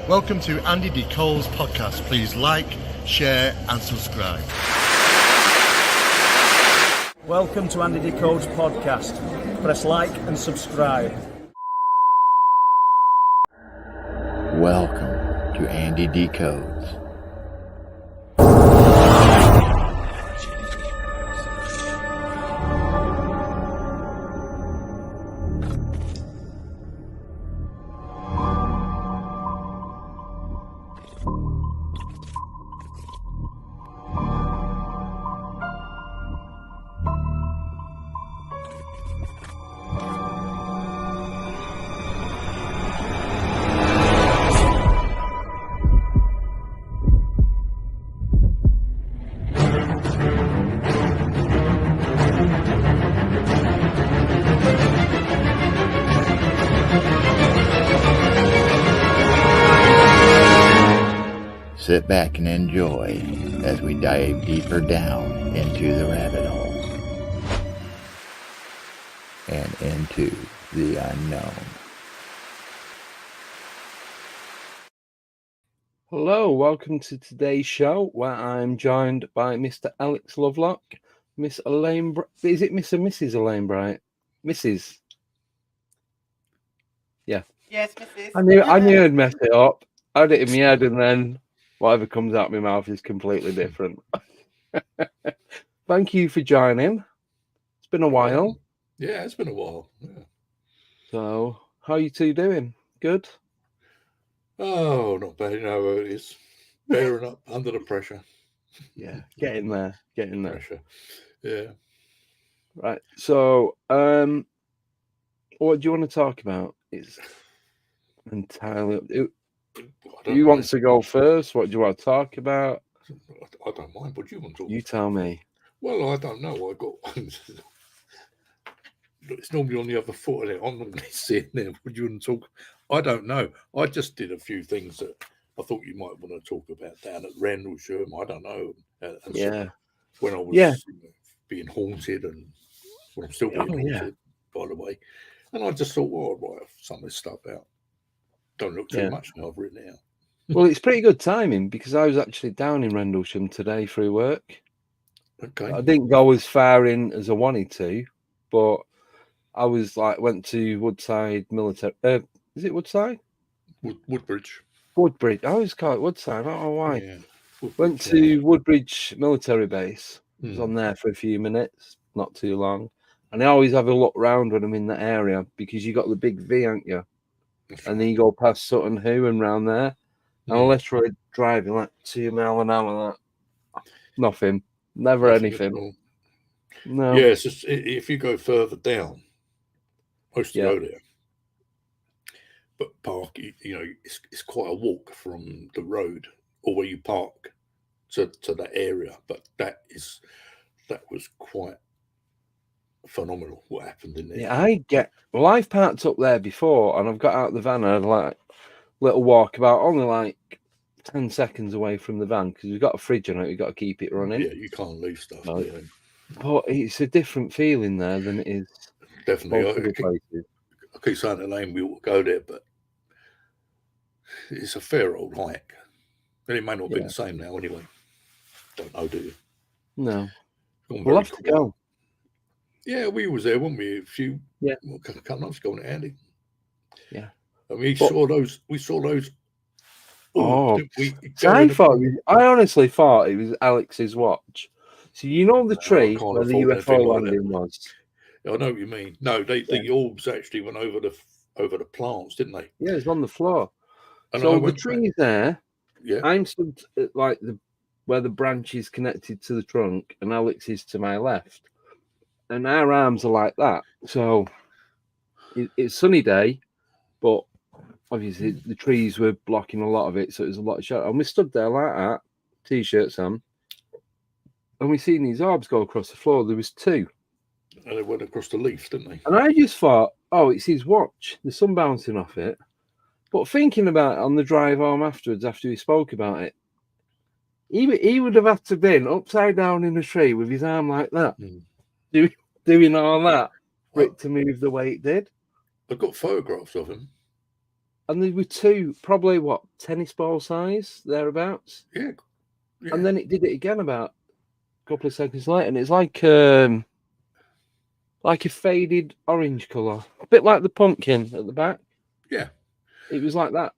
Welcome to Andy D. Cole's podcast. Please like, share and subscribe. Welcome to Andy D. Cole's podcast. Press like and subscribe. Welcome to Andy Decodes. Sit back and enjoy as we dive deeper down into the rabbit hole and into the unknown. Hello, welcome to today's show where I'm joined by Mr. Alex Lovelock, Miss Elaine. Is it Miss or Mrs. Elaine Bright? Mrs. Yeah. Yes, Mrs. I knew I'd mess it up. I had it in my head, and then whatever comes out of my mouth is completely different. Thank you for joining. It's been a while. Yeah, it's been a while. Yeah. So, how are you two doing? Good? Oh, not bad. You know how it is. Bearing up under the pressure. Yeah, getting there. Pressure. Yeah. Right. So, what do you want to talk about? It's entirely. Who wants to go first? What do you want to talk about? I don't mind. What do you want to talk You tell me. Well, I don't know. I got. It's normally on the other foot of it. I'm normally sitting there. What do you want to talk? I don't know. I just did a few things that I thought you might want to talk about down at Rendlesham. I don't know. And Yeah. When I was being haunted, and well, I'm still being haunted, by the way. And I just thought, well, I'll write some of this stuff out. Don't look too much now. I've written it out. Well, it's pretty good timing because I was actually down in Rendlesham today through work. Okay. I didn't go as far in as I wanted to, but I was went to Woodside Military. Is it Woodside? Woodbridge. Woodbridge. I always call it Woodside. I don't know why. Yeah. Went to Woodbridge Military Base. Was Mm. on there for a few minutes, not too long. And I always have a look round when I'm in that area because you got the big V, haven't you? And then you go past Sutton Hoo and round there. And I literally driving like 2 miles an hour. Like, nothing. Never anything. No. Yeah, it's just, if you go further down, I used to go there. But park, you know, it's quite a walk from the road or where you park to that area. But that was quite phenomenal what happened in there. Yeah, I've parked up there before and I've got out the van and I had like little walkabout, only like 10 seconds away from the van because we've got a fridge on it, we've got to keep it running. Yeah, you can't leave stuff there. But it's a different feeling there than it is. Definitely. I keep saying to Elaine we will go there, but it's a fair old hike. And it may not be the same now anyway. Don't know, do you? No. We'll have to go. Yeah, we was there, weren't we? A couple of months ago, Andy. Yeah. And we saw those. I honestly thought it was Alex's watch. So you know the tree where the UFO landing was? I know what you mean. No, the orbs actually went over the plants, didn't they? Yeah, it's on the floor. And so the tree's there. Yeah. I'm stood at where the branch is connected to the trunk, and Alex is to my left. And our arms are like that. So it's sunny day, but obviously the trees were blocking a lot of it, so it was a lot of shadow. And we stood there like that, t-shirts on, and we seen these orbs go across the floor. There was two. And they went across the leaf, didn't they? And I just thought, oh, it's his watch. The sun bouncing off it. But thinking about it on the drive home afterwards, after we spoke about it, he would have had to been upside down in a tree with his arm like that, doing all that for it to move the way it did. I've got photographs of him. and there were two, probably what, tennis ball size thereabouts, Yeah. and then it did it again about a couple of seconds later, and it's like a faded orange colour, a bit like the pumpkin at the back. Yeah. It was like that.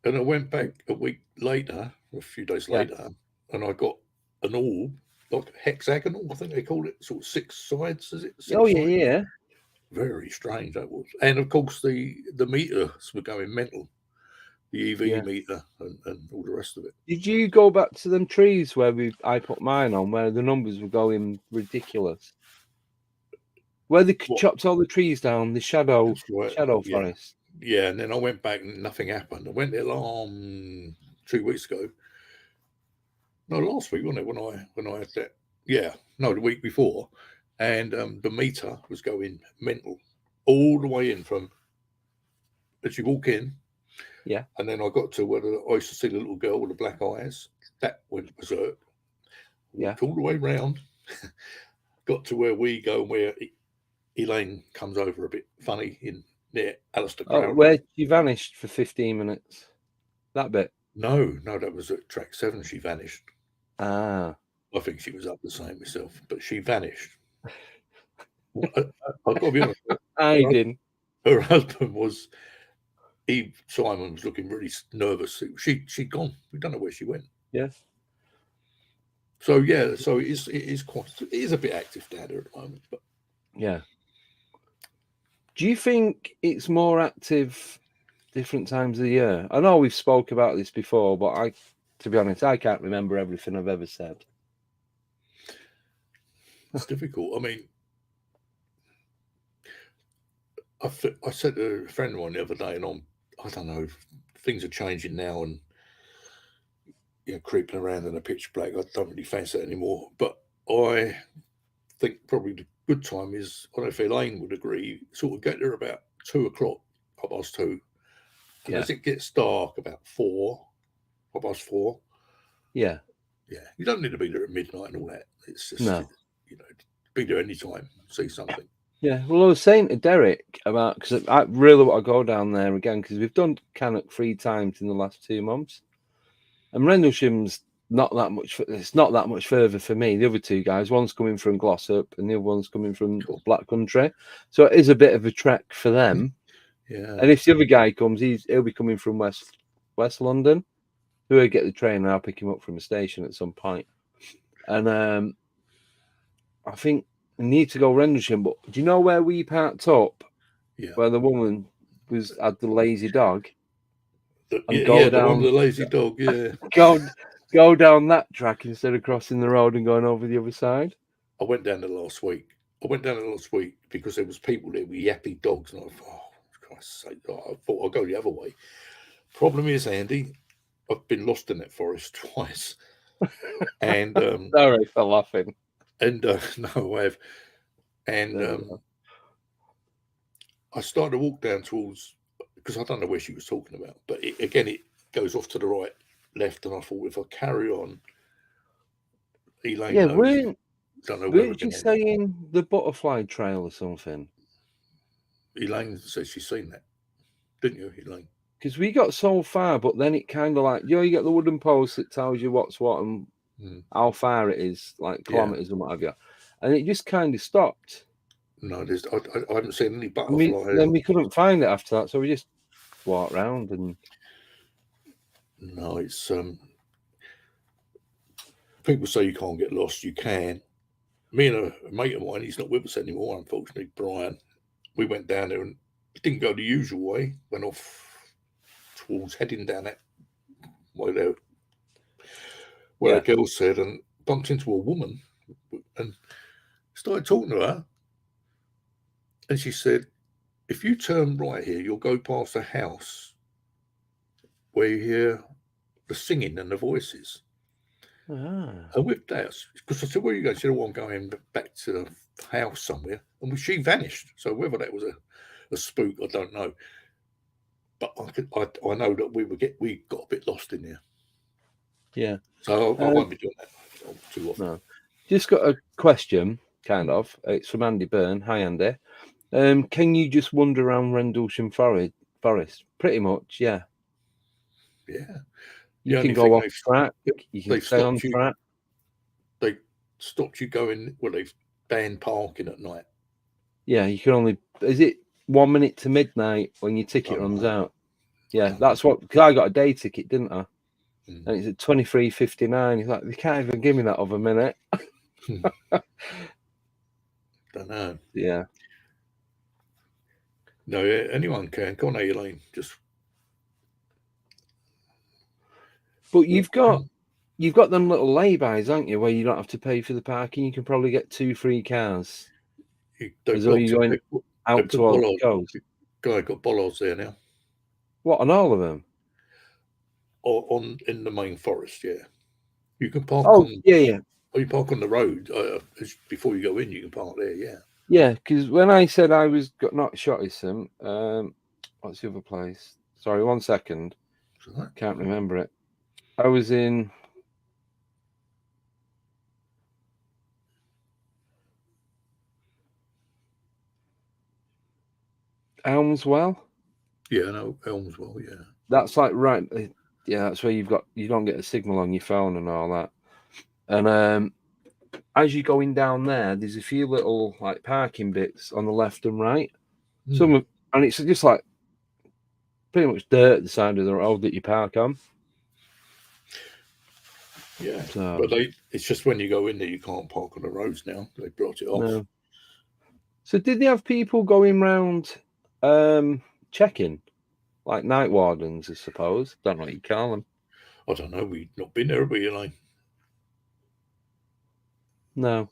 And I went back a week later, a few days Yeah. later, and I got an orb, like hexagonal, I think they call it, sort of 6 sides, is it? 6 Oh, yeah, sides? yeah. Very strange that was. And of course, the meters were going mental, the EV Yeah. meter and all the rest of it. Did you go back to them trees where I put mine on, where the numbers were going ridiculous? Where they What? chopped all the trees down, the shadow That's right. shadow Yeah. forest. Yeah, and then I went back and nothing happened. I went there 2 weeks ago. No, last week, wasn't it? When I had that. Yeah, no, the week before, and the meter was going mental all the way in from as you walk in. Yeah. And then I got to where I used to see the little girl with the black eyes. That went berserk. Walked all the way round. Got to where we go, where Elaine comes over a bit funny in near Alistair Crowley. Oh, where she vanished for 15 minutes. That bit. No, that was at track 7. She vanished. Ah. I think she was up the same myself, but she vanished. I've got to be honest. I didn't. Her husband was. Simon was looking really nervous. She'd gone. We don't know where she went. Yes. So yeah, so it is a bit active down there at the moment. But yeah. Do you think it's more active different times of the year? I know we've spoke about this before, but to be honest, I can't remember everything I've ever said. It's difficult. I mean, I said to a friend of mine the other day, and I don't know, things are changing now, and creeping around in a pitch black, I don't really fancy that anymore. But I think probably the good time is, I don't know if Elaine would agree, sort of get there about 2 o'clock, 2:30, and as it gets dark about 4, 4:30. Yeah. Yeah, you don't need to be there at midnight and all that. It's just be there anytime, see something. Yeah, well, I was saying to Derek about, because I really want to go down there again, because we've done Cannock 3 times in the last 2 months, and Rendlesham's not that much. It's not that much further for me. The other 2 guys, one's coming from Glossop, and the other one's coming from Black Country, so it is a bit of a trek for them. Yeah. And if the other guy comes, he'll be coming from West London. So he'll get the train, and I'll pick him up from the station at some point. And I think we need to go Rendlesham, but do you know where we parked up? Yeah. Where the woman had the lazy dog. The one with the lazy dog. Yeah. go down that track instead of crossing the road and going over the other side. I went down there last week. Because there was people there with yappy dogs, and I thought, oh, for Christ's sake, I thought I'll go the other way. Problem is, Andy, I've been lost in that forest twice. And sorry for laughing. And no, I have. And I started to walk down towards, because I don't know where she was talking about, but it goes off to the right, left, and I thought if I carry on, Elaine knows. Weren't you saying the butterfly trail or something? Elaine says she's seen that, didn't you, Elaine? Because we got so far, but then it kind of like, you get the wooden post that tells you what's what and how far it is, like kilometers and what have you, and it just kind of stopped. No, I haven't seen any butterflies. Then we couldn't find it after that, so we just walked around and. No, it's people say you can't get lost. You can. Me and a mate of mine, he's not with us anymore, unfortunately, Brian. We went down there and didn't go the usual way. Went off towards heading down that way there, where a girl said, and bumped into a woman and started talking to her. And she said, if you turn right here, you'll go past a house where you hear the singing and the voices. And with that, because I said, where are you going? She said, I'm going back to the house somewhere. And she vanished. So whether that was a spook, I don't know. But I know that we got a bit lost in there. Yeah. So I won't be doing that too often. No. Just got a question, kind of. It's from Andy Byrne. Hi, Andy. Can you just wander around Rendlesham forest. Pretty much, yeah. Yeah. You The can only go thing off track. You can they've stay on stopped you. track. They stopped you going. Well, they've banned parking at night. Yeah, you can only. Is it 1 minute to midnight when your ticket Oh, runs no. out? Yeah, that's what. Cause I got a day ticket, didn't I? Mm. And it's at 23:59. He's like, they can't even give me that of a minute. Don't know. Yeah. No, anyone can. Go on, Elaine. Just. But you've got them little laybys, haven't you, where you don't have to pay for the parking. You can probably get 2 free cars. As though you're going out towards the coast. Guy got bollards there now. What, on all of them? Or in the main forest, yeah. You can park yeah. Or you park on the road before you go in. You can park there, yeah. Yeah, because when I said I was not Shottisome, what's the other place? Sorry, 1 second. Can't remember it. I was in Elmswell. Yeah, no, Elmswell, yeah. That's like right. Yeah, that's where you don't get a signal on your phone and all that. And as you're going down there, there's a few little like parking bits on the left and right. And it's just like pretty much dirt at the side of the road that you park on. Yeah, so, but it's just when you go in there, you can't park on the roads now. They brought it off. No. So did they have people going round checking, like night wardens, I suppose? Don't know what you call them. I don't know. We've not been there, have we, Elaine? No.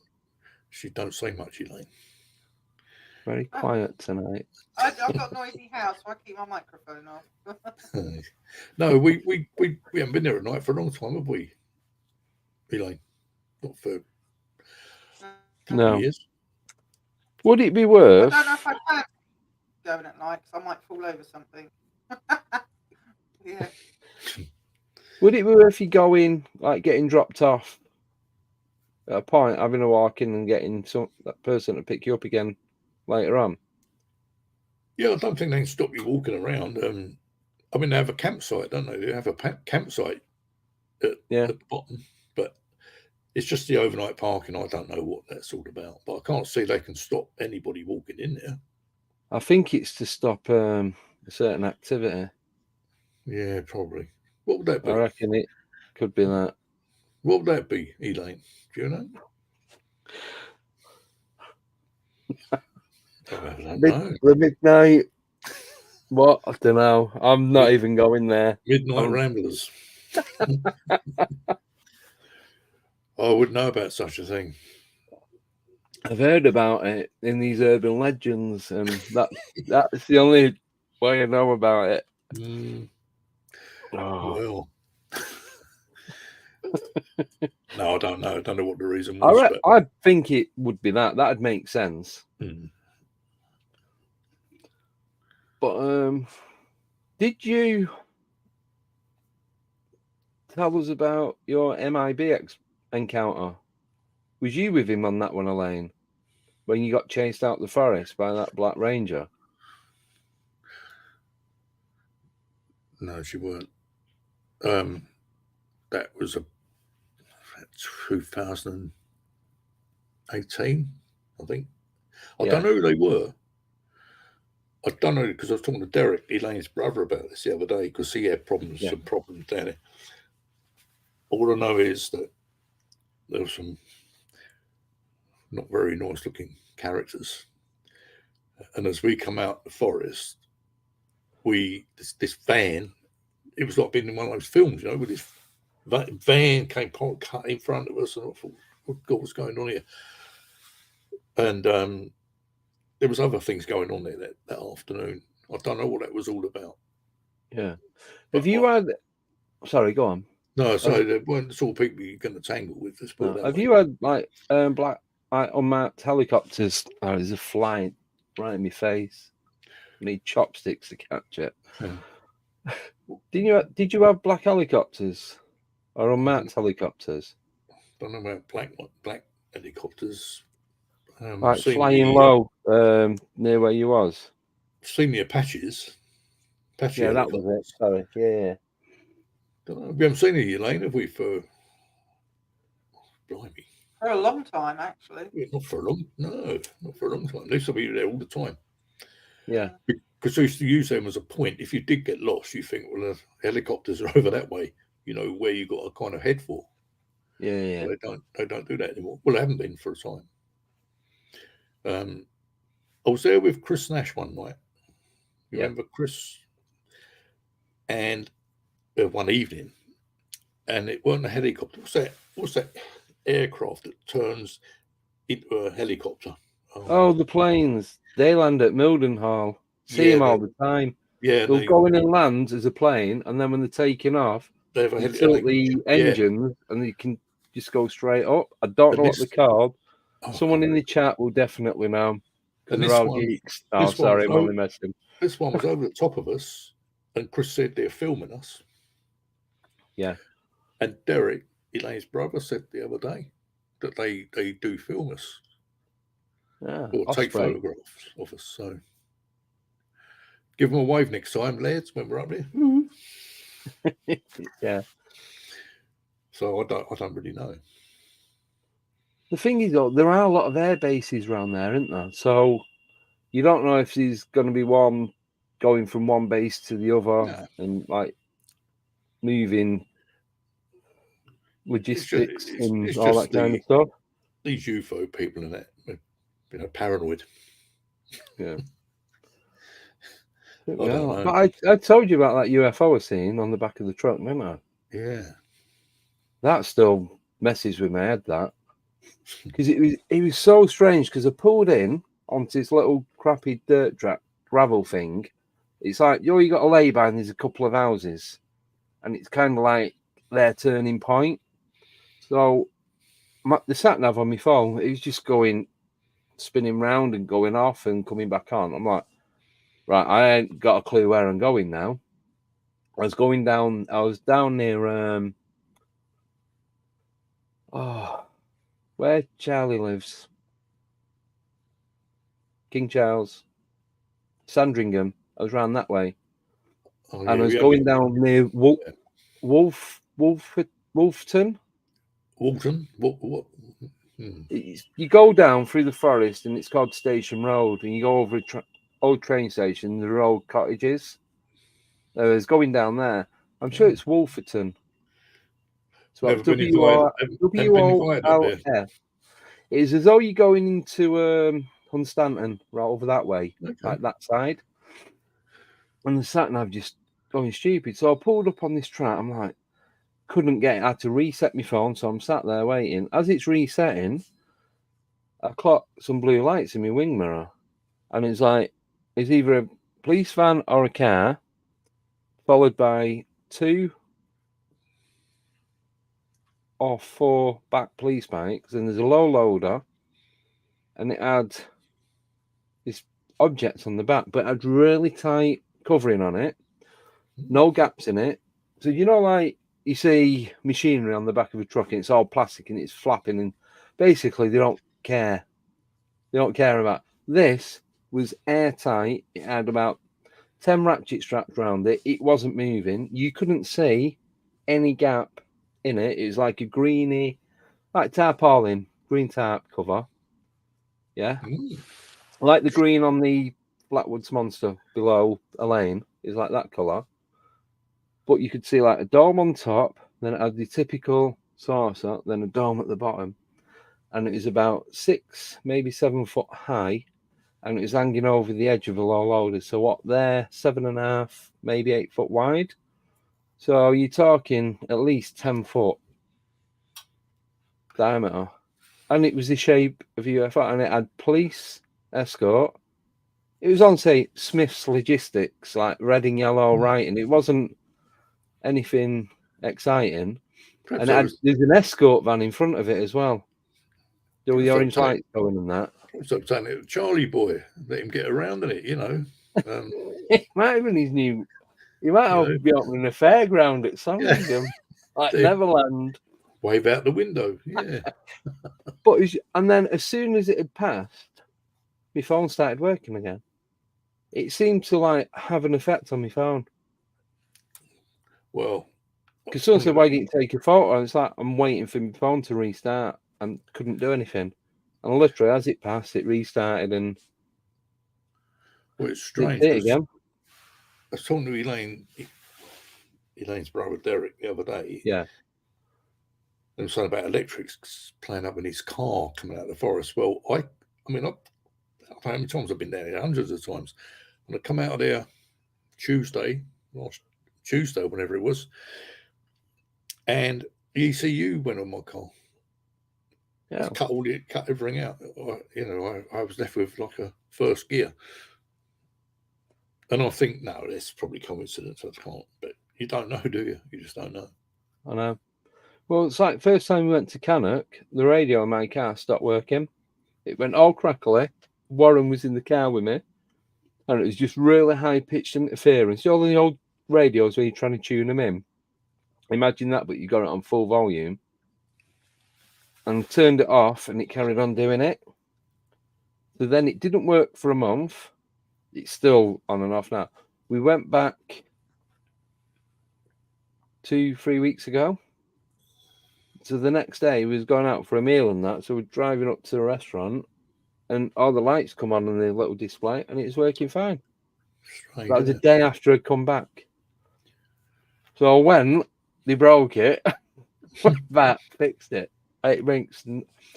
She don't say much, Elaine. Very quiet tonight. I've got a noisy house, so I keep my microphone off. No, we haven't been there at night for a long time, have we, Elaine? Not for years. Would it be worth? I don't know if I can going at night because I might fall over something. Yeah. Would it be worth you going, like getting dropped off at a point, having a walk in and getting that person to pick you up again later on? Yeah, I don't think they can stop you walking around. I mean, they have a campsite, don't they? They have a campsite at the bottom, but it's just the overnight parking. I don't know what that's all about, but I can't see they can stop anybody walking in there. I think it's to stop a certain activity. Yeah, probably. What would that be? I reckon it could be that. What would that be, Elaine? Do you know? The midnight. What? I don't know. I'm not even going there. Midnight Ramblers. I wouldn't know about such a thing. I've heard about it in these urban legends, and that's the only way I know about it. Well, no, I don't know. I don't know what the reason was. I think it would be that. That'd make sense. But did you tell us about your MIB encounter? Was you with him on that one, Elaine? When you got chased out the forest by that Black Ranger? No, she weren't. That was 2018, I think. I don't know who they were. I don't know because I was talking to Derek, Elaine's brother, about this the other day because he had some problems down there. All I know is that there were some not very nice looking characters. And as we come out the forest, this van, it was like being in one of those films, you know, with this van came cut in front of us, and I thought, what God was going on here? And there was other things going on there that afternoon. I don't know what that was all about. Yeah. Have you had... Sorry, go on. No, so there weren't the sort of people you're going to tangle with. Have you had like black unmarked helicopters? Oh, there's a fly right in my face. I need chopsticks to catch it. Did you have black helicopters or unmarked helicopters? Don't know about black helicopters. Like flying low near where you was. Seen the Apaches. Apache Yeah, that was it. helicopters. Sorry. Yeah. Don't know. We haven't seen any, Elaine, have we? For blimey, For a long time, actually. yeah, not for a long, no, not for a long time. They used to be there all the time Yeah. because they used to use them as a point. If you did get lost, you think, well, the helicopters are over that way. You know where you got to kind of head for. Yeah. But they don't do that anymore. Well, they haven't been for a time. I was there with Chris Nash one night. You Yeah. remember Chris? And one evening, and it wasn't a helicopter. What's that aircraft that turns into a helicopter? Oh, the planes. They land at Mildenhall. See Yeah, them all the time. yeah, They'll go in and land as a plane, and then when they're taking off, they have a you tilt the engines, and you can just go straight up. I don't know what they're called. Someone in the chat will definitely know, because they're all geeks. Oh, sorry, I'm only messing. This one was over the top of us, and Chris said they're filming us. Yeah. And Derek, Elaine's brother, said the other day that they do film us. Yeah, or take photographs of us. So give them a wave next time, lads, when we're up there. Yeah. So I don't really know. The thing is, though, there are a lot of air bases around there, isn't there? So you don't know if there's going to be one going from one base to the other and like moving logistics and all that kind of stuff. These UFO people and that, paranoid. Yeah. But I told you about that UFO I seen on the back of the truck, didn't I? Yeah. That still messes with my head, that. Because it was so strange, because I pulled in onto this little crappy dirt track, gravel thing. It's like, you got to lay by and there's a couple of houses. And it's kind of like their turning point. So the sat-nav on my phone, it was just spinning round and going off and coming back on. I'm like, right, I ain't got a clue where I'm going now. I was down near, where Charlie lives. King Charles. Sandringham. I was round that way. Oh, and I was going down near Wolfton. Walton? What? You go down through the forest and it's called Station Road, and you go over old train station, there are old cottages. I was going down there. I'm sure it's Wolferton. So WOLF. It is as though you're going into Hunstanton, right over that way, like that side. And the sat nav just going stupid. So I pulled up on this track. I'm like, couldn't get it. I had to reset my phone, so I'm sat there waiting. As it's resetting, I clocked some blue lights in my wing mirror, and it's like it's either a police van or a car, followed by 2 or 4 back police bikes, and there's a low loader, and it had this object on the back, but it had really tight covering on it, no gaps in it. So like you see machinery on the back of a truck and it's all plastic and it's flapping, and basically they don't care. They don't care about this. Was airtight. It had about 10 ratchet straps around it. It wasn't moving. You couldn't see any gap in it. It was like a greeny, like tarpaulin, green tarp cover. Yeah. Like the green on the Blackwoods Monster below Elaine is like that colour. But you could see like a dome on top, then it had the typical saucer, then a dome at the bottom. And it was about 6, maybe 7 foot high, and it was hanging over the edge of a low loader. So what, they're 7.5, maybe 8 foot wide. So you're talking at least 10 foot diameter. And it was the shape of a UFO, and it had police escort. It was on, say, Smith's Logistics, like red and yellow writing. It wasn't anything exciting. There's an escort van in front of it as well. There were the orange lights going and that. So saying it, Charlie boy, let him get around in it, It might have been his new. He might have been opening a fairground at Sandringham, like Neverland. Wave out the window, yeah. And then as soon as it had passed, my phone started working again. It seemed to like have an effect on my phone. Well, Because someone said, why didn't you take a photo? And it's like, I'm waiting for my phone to restart and couldn't do anything. And literally, as it passed, it restarted and well, it's it strange did it because again. I was talking to Elaine's brother Derek the other day. Yeah. And was saying about electrics playing up in his car coming out of the forest. Well, I mean, I don't know how many times I've been down here, hundreds of times. And I come out of there last Tuesday, whenever it was, and the ECU went on my car. Yeah. Cut everything out. I was left with like a first gear. And I think, no, that's probably coincidence. I can't, but you don't know, do you? You just don't know. I know. Well, it's like first time we went to Cannock, the radio in my car stopped working. It went all crackly. Warren was in the car with me, and it was just really high pitched interference. All the old radios where you're trying to tune them in. Imagine that, but you got it on full volume, and turned it off, and it carried on doing it. So then it didn't work for a month. It's still on and off now. We went back 2-3 weeks ago. So the next day we was going out for a meal and that. So we're driving up to the restaurant and all the lights come on the little display and it's working fine. Strange, That was the isn't it? day after I'd come back. So I went, they broke it, went back, fixed it. It rings,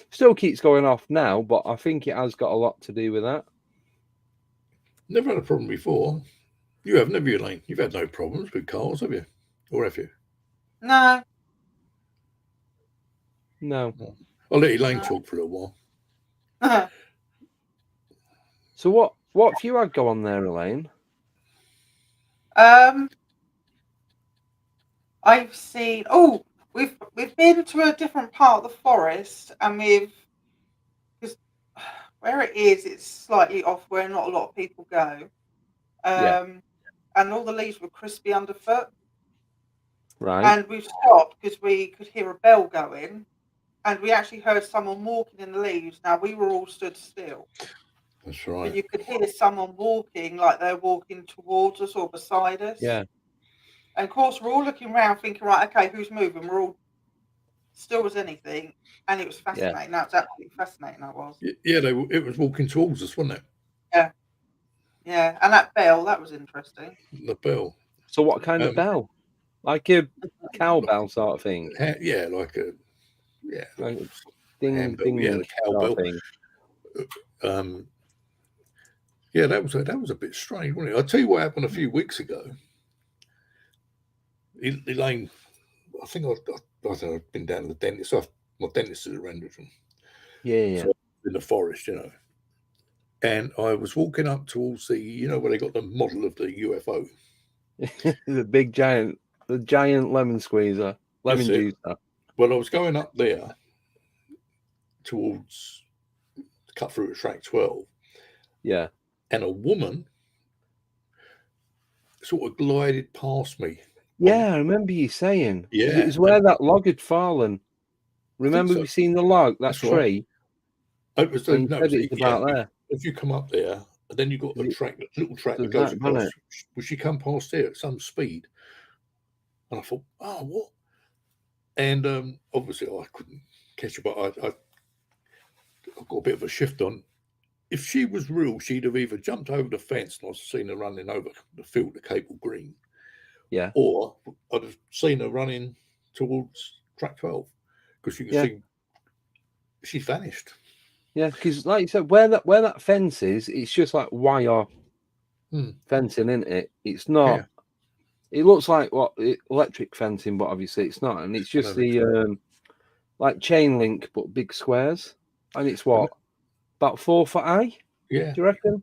still keeps going off now, but I think it has got a lot to do with that. Never had a problem before. You have, never you, Elaine? You've had no problems with cars, have you? Or have you? No. No. I'll let Elaine talk for a little while. So what have you had go on there, Elaine? I've seen. Oh, we've been to a different part of the forest, and because where it is, it's slightly off where not a lot of people go. And all the leaves were crispy underfoot. Right. And we stopped because we could hear a bell going, and we actually heard someone walking in the leaves. Now we were all stood still. That's right. But you could hear someone walking, like they're walking towards us or beside us. Yeah. And of course, we're all looking around, thinking, right, okay, who's moving? We're all still as anything, and it was fascinating. Yeah. That was absolutely fascinating. That was. Yeah, it was walking towards us, wasn't it? Yeah, and that bell, that was interesting. The bell. So what kind of bell? Like a cowbell sort of thing? Yeah, like a Like ding, handbell, ding, the cowbell. thing. Yeah, that was a bit strange, wasn't it? I'll tell you what happened a few weeks ago. Elaine, I think I've been down to the dentist. My dentist is around from. Yeah. So in the forest, And I was walking up towards the, where they got the model of the UFO. the giant lemon squeezer, lemon juicer. Well, I was going up there towards cut through to track 12. Yeah. And a woman sort of glided past me. Yeah, I remember you saying. Yeah. It was where that log had fallen. Remember we seen the log, that tree? Right. It was about there. If you come up there, and then you got the little track that goes across. Well, she come past there at some speed. And I thought, oh, what? And obviously I couldn't catch her, but I got a bit of a shift on. If she was real, she'd have either jumped over the fence and I've seen her running over the field of Cable Green. Yeah. Or I'd have seen her running towards track 12 because you can see she vanished. Yeah, because like you said, where that fence is, it's just like wire fencing, isn't it? It's not. Yeah. It looks like electric fencing, but obviously it's not, and it's just the like chain link, but big squares, and it's about 4 foot high. Yeah, do you reckon?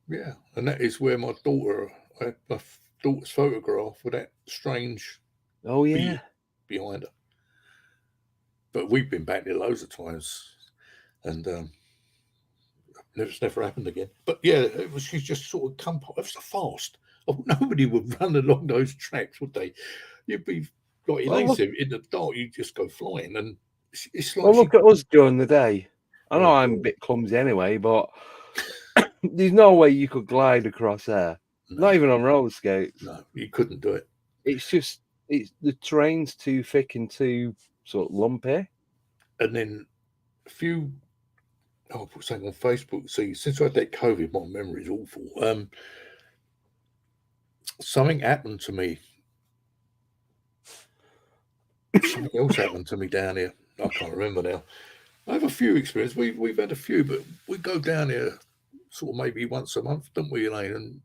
Yeah, and that is where my daughter's photograph with that strange behind her. But we've been back there loads of times, and it's never happened again. But yeah, she's just sort of come. It was so fast. Oh, nobody would run along those tracks, would they? You'd be like Elaine said, in the dark, you just go flying, and it's like. Well, look at us during the day. I know I'm a bit clumsy anyway, but there's no way you could glide across there. No. Not even on roller skates. No, you couldn't do it. It's just it's the terrain's too thick and too sort of lumpy. And then a few, I put something on Facebook. See, since I had that COVID, my memory is awful. Something happened to me. Something else happened to me down here. I can't remember now. I have a few experiences. We've had a few, but we go down here sort of maybe once a month, don't we, Elaine? And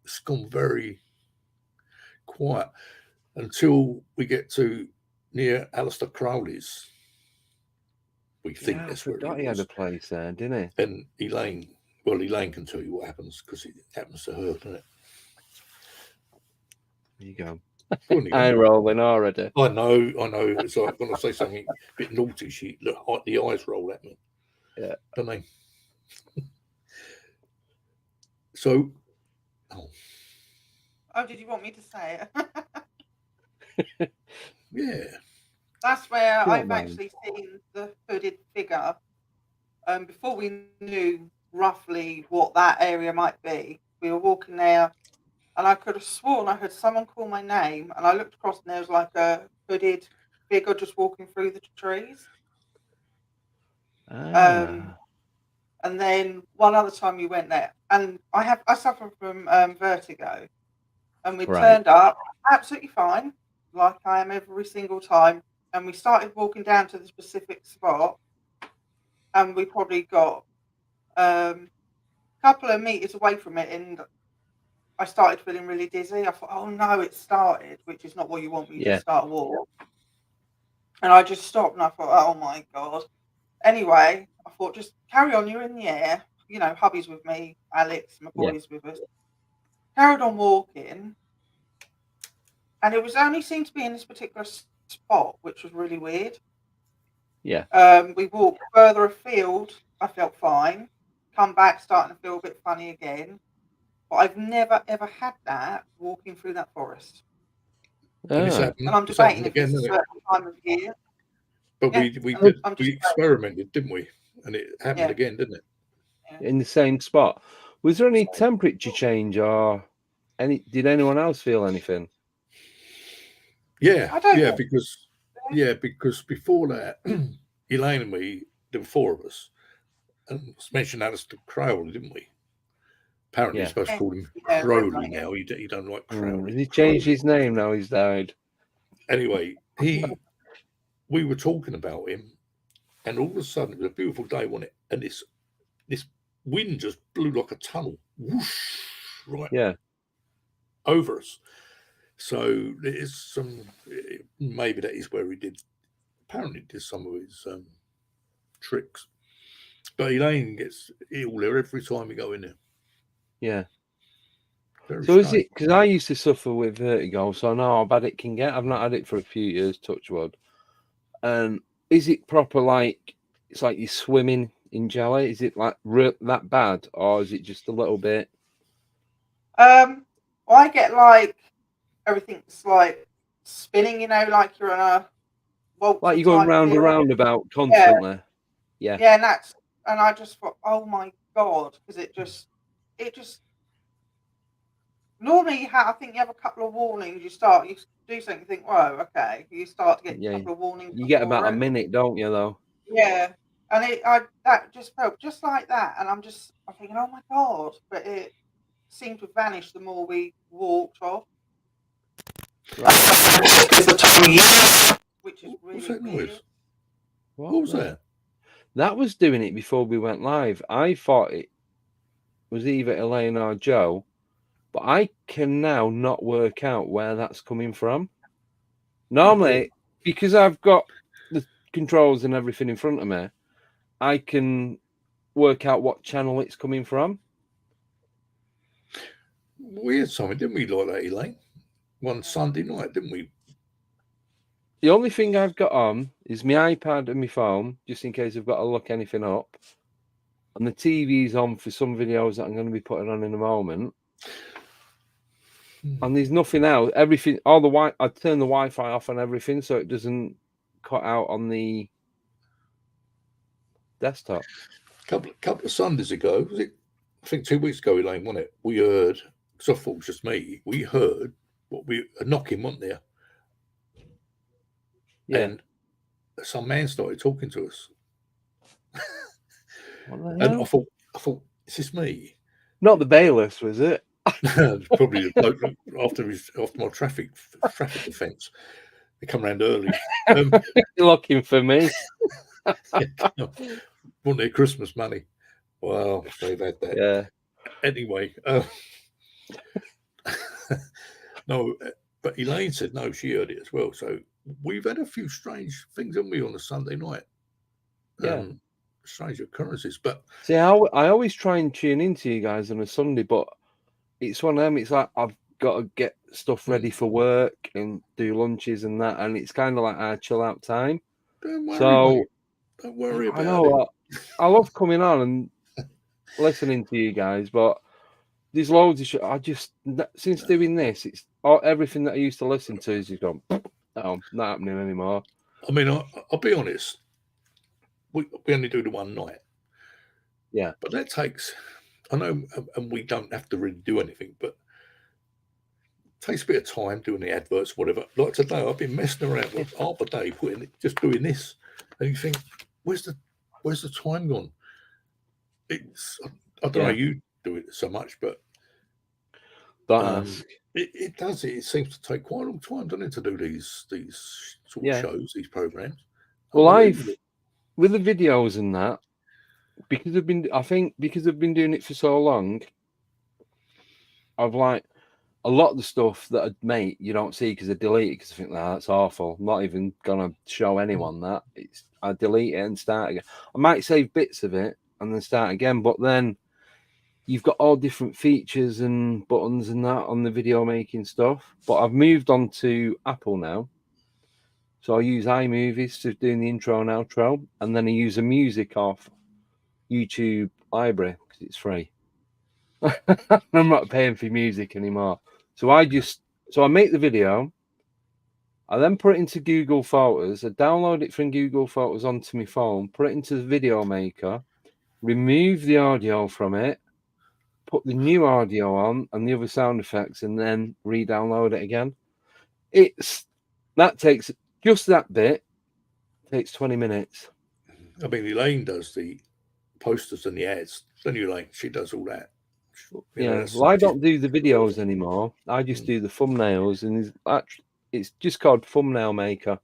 it's gone very quiet until we get to near Alistair Crowley's. We think Yeah, I that's where forgot he he had was. a place there, didn't he? And Elaine can tell you what happens because it happens to her, doesn't it? There you go. Go on, I'm rolling already. I know. It's like when I say something a bit naughty, the eyes roll at me. Yeah. Don't they? So, Oh, did you want me to say it? yeah. That's where Don't I've mind. actually seen the hooded figure. Before we knew roughly what that area might be, we were walking there, and I could have sworn I heard someone call my name, and I looked across, and there was like a hooded figure just walking through the trees. Ah, And then one other time we went there, and I suffer from vertigo, and we Right. turned up absolutely fine, like I am every single time, and we started walking down to the specific spot, and we probably got a couple of meters away from it, and I started feeling really dizzy. I thought, oh no, it started, which is not what you want when you Yeah. just start a walk. And I just stopped, and I thought, oh my God. Anyway, I thought, just carry on, you're in the air. You know, hubby's with me, Alex, my Yeah. boy's with us. Carried on walking, and it was only seemed to be in this particular spot, which was really weird. Yeah. We walked further afield, I felt fine. Come back, starting to feel a bit funny again. But I've never ever had that walking through that forest. And it's Ah, happened. And I'm It's debating happened if again, it's a isn't it? certain time of year. But Yeah, I'm we just experimented, didn't we? And it happened Yeah. again, didn't it? in the same spot. Was there any temperature change or did anyone else feel anything? Yeah, I don't know. because before that, Elaine and me, there were four of us, and mentioned Alistair Crowley, didn't we? Apparently, Yeah. you're supposed to call him Yeah, Crowley definitely. now. You don't like Has Crowley. he changed his name now? He's died. Anyway, we were talking about him, and all of a sudden, it was a beautiful day, wasn't it? And this wind just blew like a tunnel, whoosh, right Yeah. over us. So there is maybe that is where he apparently did some of his tricks. But Elaine gets ill there every time we go in there. Yeah. Very So is strange. it because I used to suffer with vertigo, so I know how bad it can get. I've not had it for a few years, touch wood. And is it proper like it's like you're swimming in jelly? Is it like that bad, or is it just a little bit? I get like everything's like spinning, you know, like you're on a waltz. Like you're going round and round about constantly. Yeah. Yeah, and I just thought, oh my God, because it just normally I think you have a couple of warnings. You do something, you think, whoa, okay. You start to get a couple of warnings. You get about a before it. minute, don't you, though? Yeah, and that just felt just like that, and I'm thinking, oh my God, but it seemed to vanish the more we walked off. Which is really What's that weird. noise? What was that? That was doing it before we went live. I thought it was either Elaine or Joe, but I can now not work out where that's coming from. Normally, because I've got the controls and everything in front of me, I can work out what channel it's coming from. We had something, didn't we, like that, Elaine? One Sunday night, didn't we? The only thing I've got on is my iPad and my phone, just in case I've got to look anything up. And the TV's on for some videos that I'm going to be putting on in a moment. And there's nothing else. Everything, I turn the Wi-Fi off on everything so it doesn't cut out on the desktop. Couple of Sundays ago, was it? I think 2 weeks ago, Elaine, wasn't it? We heard, because I thought it was just me, we heard a knocking, wasn't there? and some man started talking to us, What the and hell? I thought, is this me? Not the bailiffs, was it? Probably the bloke after my traffic offence. They come round early. Looking for me. Want their Christmas money? Well, they've had that. Yeah. Anyway, no, but Elaine said no, she heard it as well. So we've had a few strange things, haven't we, on a Sunday night? Yeah. Strange occurrences. But See, I always try and tune into you guys on a Sunday, but it's one of them. It's like I've got to get stuff ready for work and do lunches and that, and it's kind of like our chill out time. don't worry, So mate. Don't worry about I know it. I love coming on and listening to you guys, but there's loads of shit. Since doing this, it's everything that I used to listen to is just gone. Oh, not happening anymore. I mean, I'll be honest. We only do the one night. Yeah. But that takes, I know, and we don't have to really do anything, but it takes a bit of time doing the adverts, whatever. Like today, I've been messing around with half a day just doing this, and you think, where's the time gone? It's I don't know how you do it so much, but Don't ask. It does. It seems to take quite a long time, doesn't it, to do these sort of shows, these programs. Well, with the videos and that, because I've been doing it for so long, I've like a lot of the stuff that I'd make you don't see because I delete it because I think that's awful. I'm not even gonna show anyone that. I delete it and start again. I might save bits of it and then start again, but then you've got all different features and buttons and that on the video making stuff. But I've moved on to Apple now. So I use iMovies to doing the intro and outro, and then I use the music off YouTube library because it's free. I'm not paying for music anymore. So I make the video, I then put it into Google Photos, I download it from Google Photos onto my phone, put it into the video maker, remove the audio from it, put the new audio on and the other sound effects, and then re-download it again. That takes just that bit takes 20 minutes. I mean, Elaine does the posters and the ads. Then Elaine, she does all that. Well, I don't do the videos anymore. I just do the thumbnails, and it's just called Thumbnail Maker.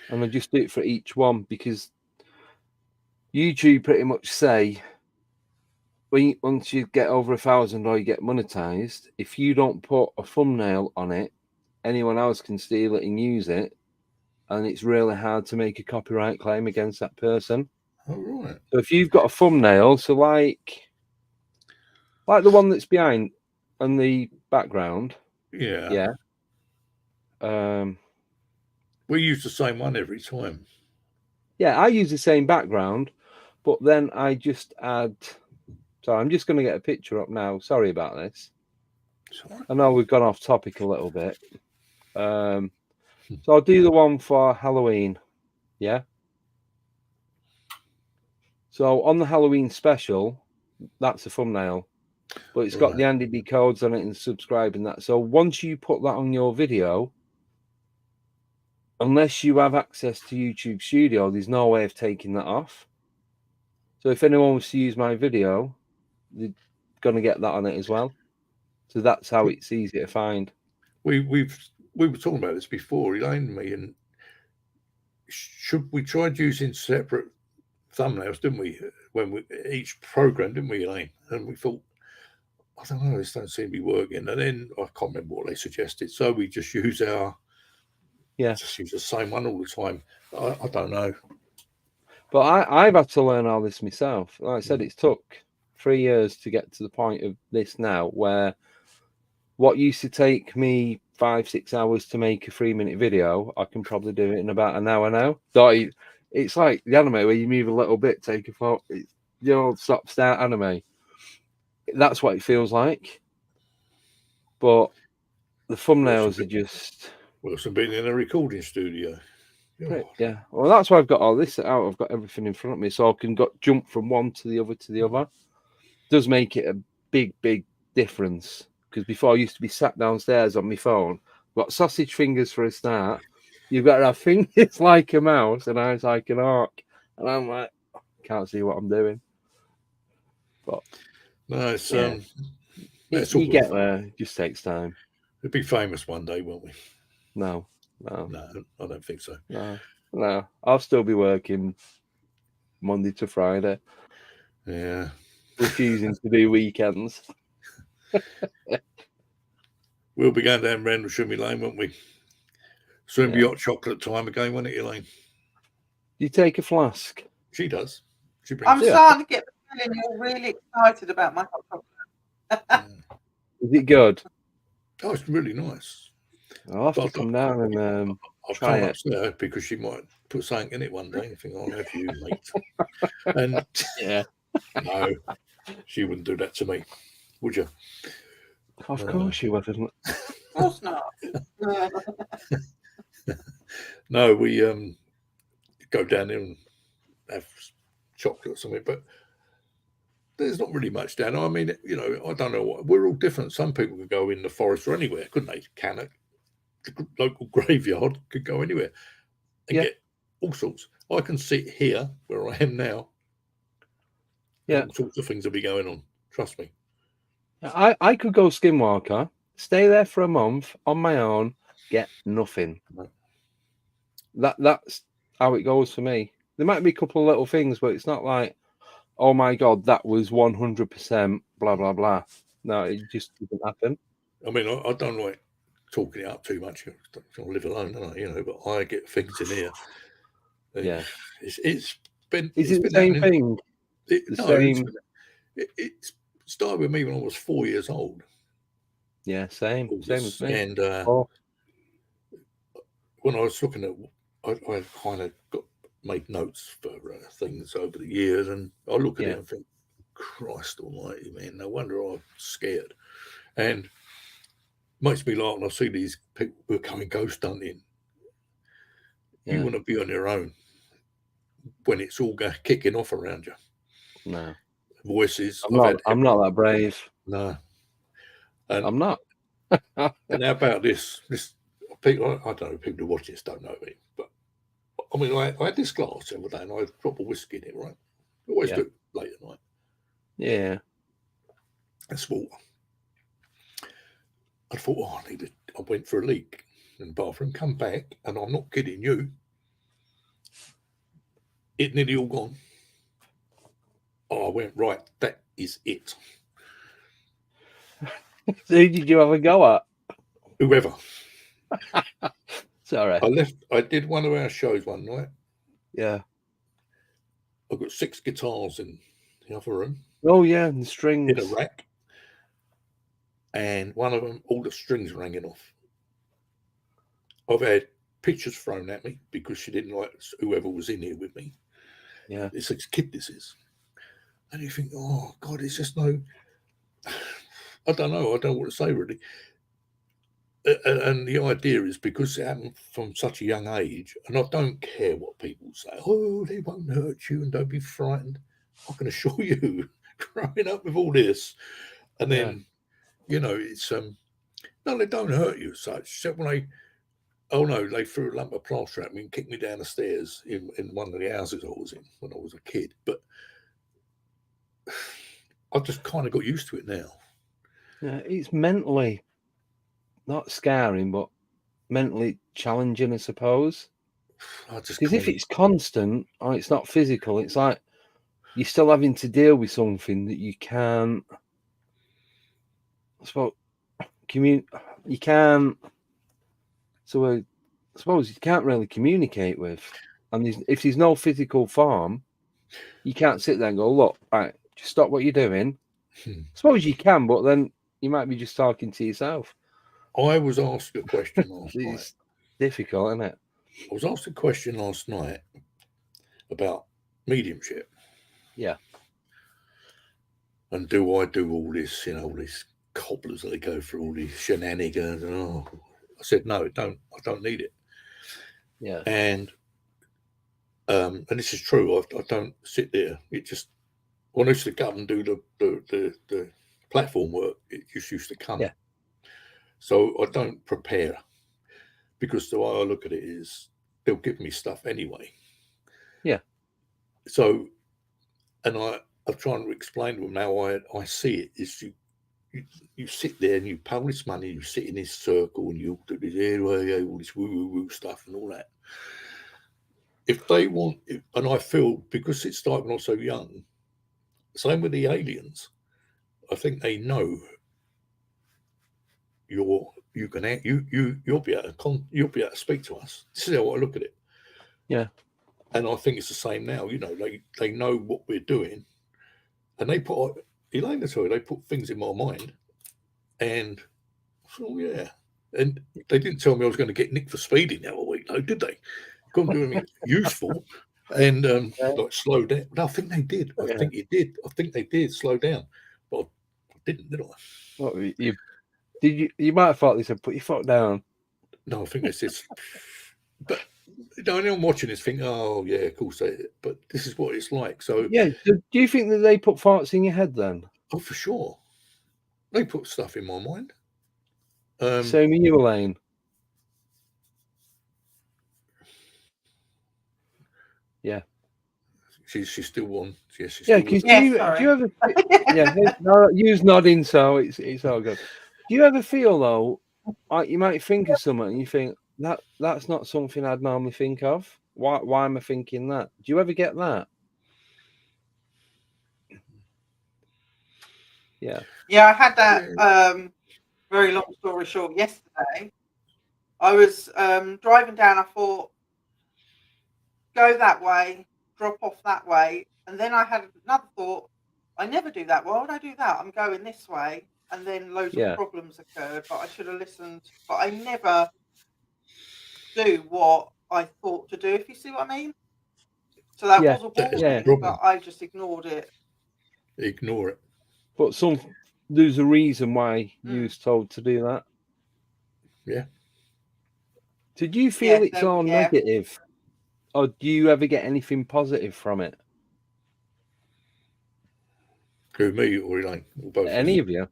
And I just do it for each one because YouTube pretty much say once you get over 1,000 or you get monetized, if you don't put a thumbnail on it, anyone else can steal it and use it, and it's really hard to make a copyright claim against that person. Oh, right. So if you've got a thumbnail, so like the one that's behind on the background, we use the same one every time. Yeah, I use the same background, but then I just add. So I'm just going to get a picture up now. Sorry about this. Sorry. I know we've gone off topic a little bit. So I'll do the one for Halloween. Yeah. So on the Halloween special, that's a thumbnail, but it's got the Andy D codes on it and subscribe and that. So once you put that on your video, unless you have access to YouTube Studio, there's no way of taking that off. So if anyone wants to use my video, they're going to get that on it as well. So that's how it's easy to find. We were talking about this before, Elaine and me, and we tried using separate thumbnails, didn't we? Each program, didn't we, Elaine? And we thought, I don't know, this don't seem to be working. And then I can't remember what they suggested, so we just use the same one all the time. I don't know. But I've had to learn all this myself. Like I said, it's took 3 years to get to the point of this now, where what used to take me 5-6 hours to make a 3-minute video, I can probably do it in about an hour now. So it's like the anime where you move a little bit, take a photo, stop, start anime. That's what it feels like. But the thumbnails are just... Worse than being in a recording studio. Yeah. Well, that's why I've got all this out. I've got everything in front of me, so I can jump from one to the other to the other. It does make it a big, big difference. Because before I used to be sat downstairs on my phone, got sausage fingers for a start, You've got to have fingers like a mouse and eyes like an hawk. And I'm like, can't see what I'm doing. But No, it's yeah, it's you all get good. there. It just takes time. We'll be famous one day, won't we? No. No, I don't think so. No. I'll still be working Monday to Friday, Yeah. refusing to do weekends. We'll be going down Randall Shimmy Lane, won't we? Soon be Yeah. hot chocolate time again, won't it, Elaine? You take a flask. She does. She I'm brings it. starting to get the feeling you're really excited about my hot chocolate. Is it good? Oh, it's really nice. I'll have to come down and I'll try come it. upstairs because she might put something in it one day and think, I'll have you, mate. And Yeah. no, she wouldn't do that to me, would you? Of course you wouldn't. Of course not. No, we go down there and have chocolate or something, but there's not really much down there. I mean, I don't know what, we're all different. Some people could go in the forest or anywhere, couldn't they? Cannock, the local graveyard, could go anywhere and get all sorts. I can sit here where I am now. Yeah. All sorts of things will be going on. Trust me. I could go skinwalker, stay there for a month on my own, get nothing. No. That's how it goes for me. There might be a couple of little things, but it's not like, oh my God, that was 100% blah, blah, blah. No, it just doesn't happen. I mean, I don't like talking it up too much. I live alone, don't I? But I get things in here. Yeah. It's been. Is it's it the been same happening. thing? It started with me when I was 4 years old. Yeah, same as me. And when I was looking at, I kind of made notes for things over the years, and I look at it and think, Christ Almighty, man! No wonder I'm scared. And it makes me laugh when I see these people who are coming ghost hunting. You want to be on your own when it's all kicking off around you. No. Voices. I'm not that brave. No. And I'm not. And how about this? People, I don't know, people who watch this don't know me, but I mean, I had this glass the other day and I dropped a whiskey in it, right? I always do late at night. Yeah. It's water. I thought, I went for a leak in the bathroom, come back, and I'm not kidding you, it nearly all gone. Oh, I went, right, that is it. So who did you have a go at? Whoever. Sorry. I did one of our shows one night. Yeah. I've got 6 guitars in the other room. Oh, yeah, and the strings. In a rack. And one of them, all the strings were hanging off. I've had pictures thrown at me because she didn't like whoever was in here with me. Yeah. It's a kid, this is. And you think, oh, God, it's just no... I don't know. I don't know what to say, really. And the idea is because it happened from such a young age, and I don't care what people say. Oh, they won't hurt you and don't be frightened. I can assure you, growing up with all this, and then, it's... no, they don't hurt you as such. Except when they threw a lump of plaster at me and kicked me down the stairs in one of the houses I was in when I was a kid. But I've just kind of got used to it now. Yeah, it's mentally not scarring, but mentally challenging, I suppose. Because if it's constant or it's not physical, it's like you're still having to deal with something that you can't. I suppose you can't. So I suppose you can't really communicate with, and if there's no physical form, you can't sit there and go, look, right, just stop what you're doing. I suppose you can, but then you might be just talking to yourself. I was asked a question last night. It's difficult, isn't it? I was asked a question last night about mediumship. Yeah. And do I do all this, all these cobblers that they go through, all these shenanigans? And I said, no, I don't need it. Yeah. And this is true. I don't sit there. It just, when I used to come and do the platform work, it just used to come. Yeah. So I don't prepare. because the way I look at it is they'll give me stuff anyway. Yeah. So, and I'm trying to explain to them how I see it is you sit there and you pay all this money, you sit in this circle and you do this all this woo stuff and all that. If they want, and I feel because it started when I was so young, same with the aliens, I think they know you'll be able to speak to us. This is how I look at it. Yeah. And I think it's the same now. They know what we're doing, and they put Elaine to tell you, they put things in my mind, and I thought, oh, yeah. And they didn't tell me I was going to get nicked for speeding the other week, though, did they? Couldn't do anything useful and like slow down. No, I think they did. I think it did. I think they did slow down, but I didn't, did I? What you might have thought they said put your foot down. No, I think they said. But I'm watching this thing. Oh yeah, of course they. But this is what it's like. So yeah. Do you think that they put thoughts in your head then? Oh, for sure. They put stuff in my mind. Same with you, Elaine. Yeah. She's still on. Yes, she's yeah, still because Yeah, do you ever? Yeah, no, you's nodding, so it's all good. Do you ever feel though, like you might think of something and you think that's not something I'd normally think of? Why am I thinking that? Do you ever get that? Yeah. Yeah, I had that very long story short yesterday. I was driving down, I thought, go that way, drop off that way. And then I had another thought, I never do that. Why would I do that? I'm going this way. And then loads of problems occurred, but I should have listened. But I never do what I thought to do, if you see what I mean. So that was a warning, but I just ignored it. Ignore it. But there's a reason why you was told to do that. Yeah. Did you feel it's all negative? Or do you ever get anything positive from it? Who, me or Elaine? Or both Any of you?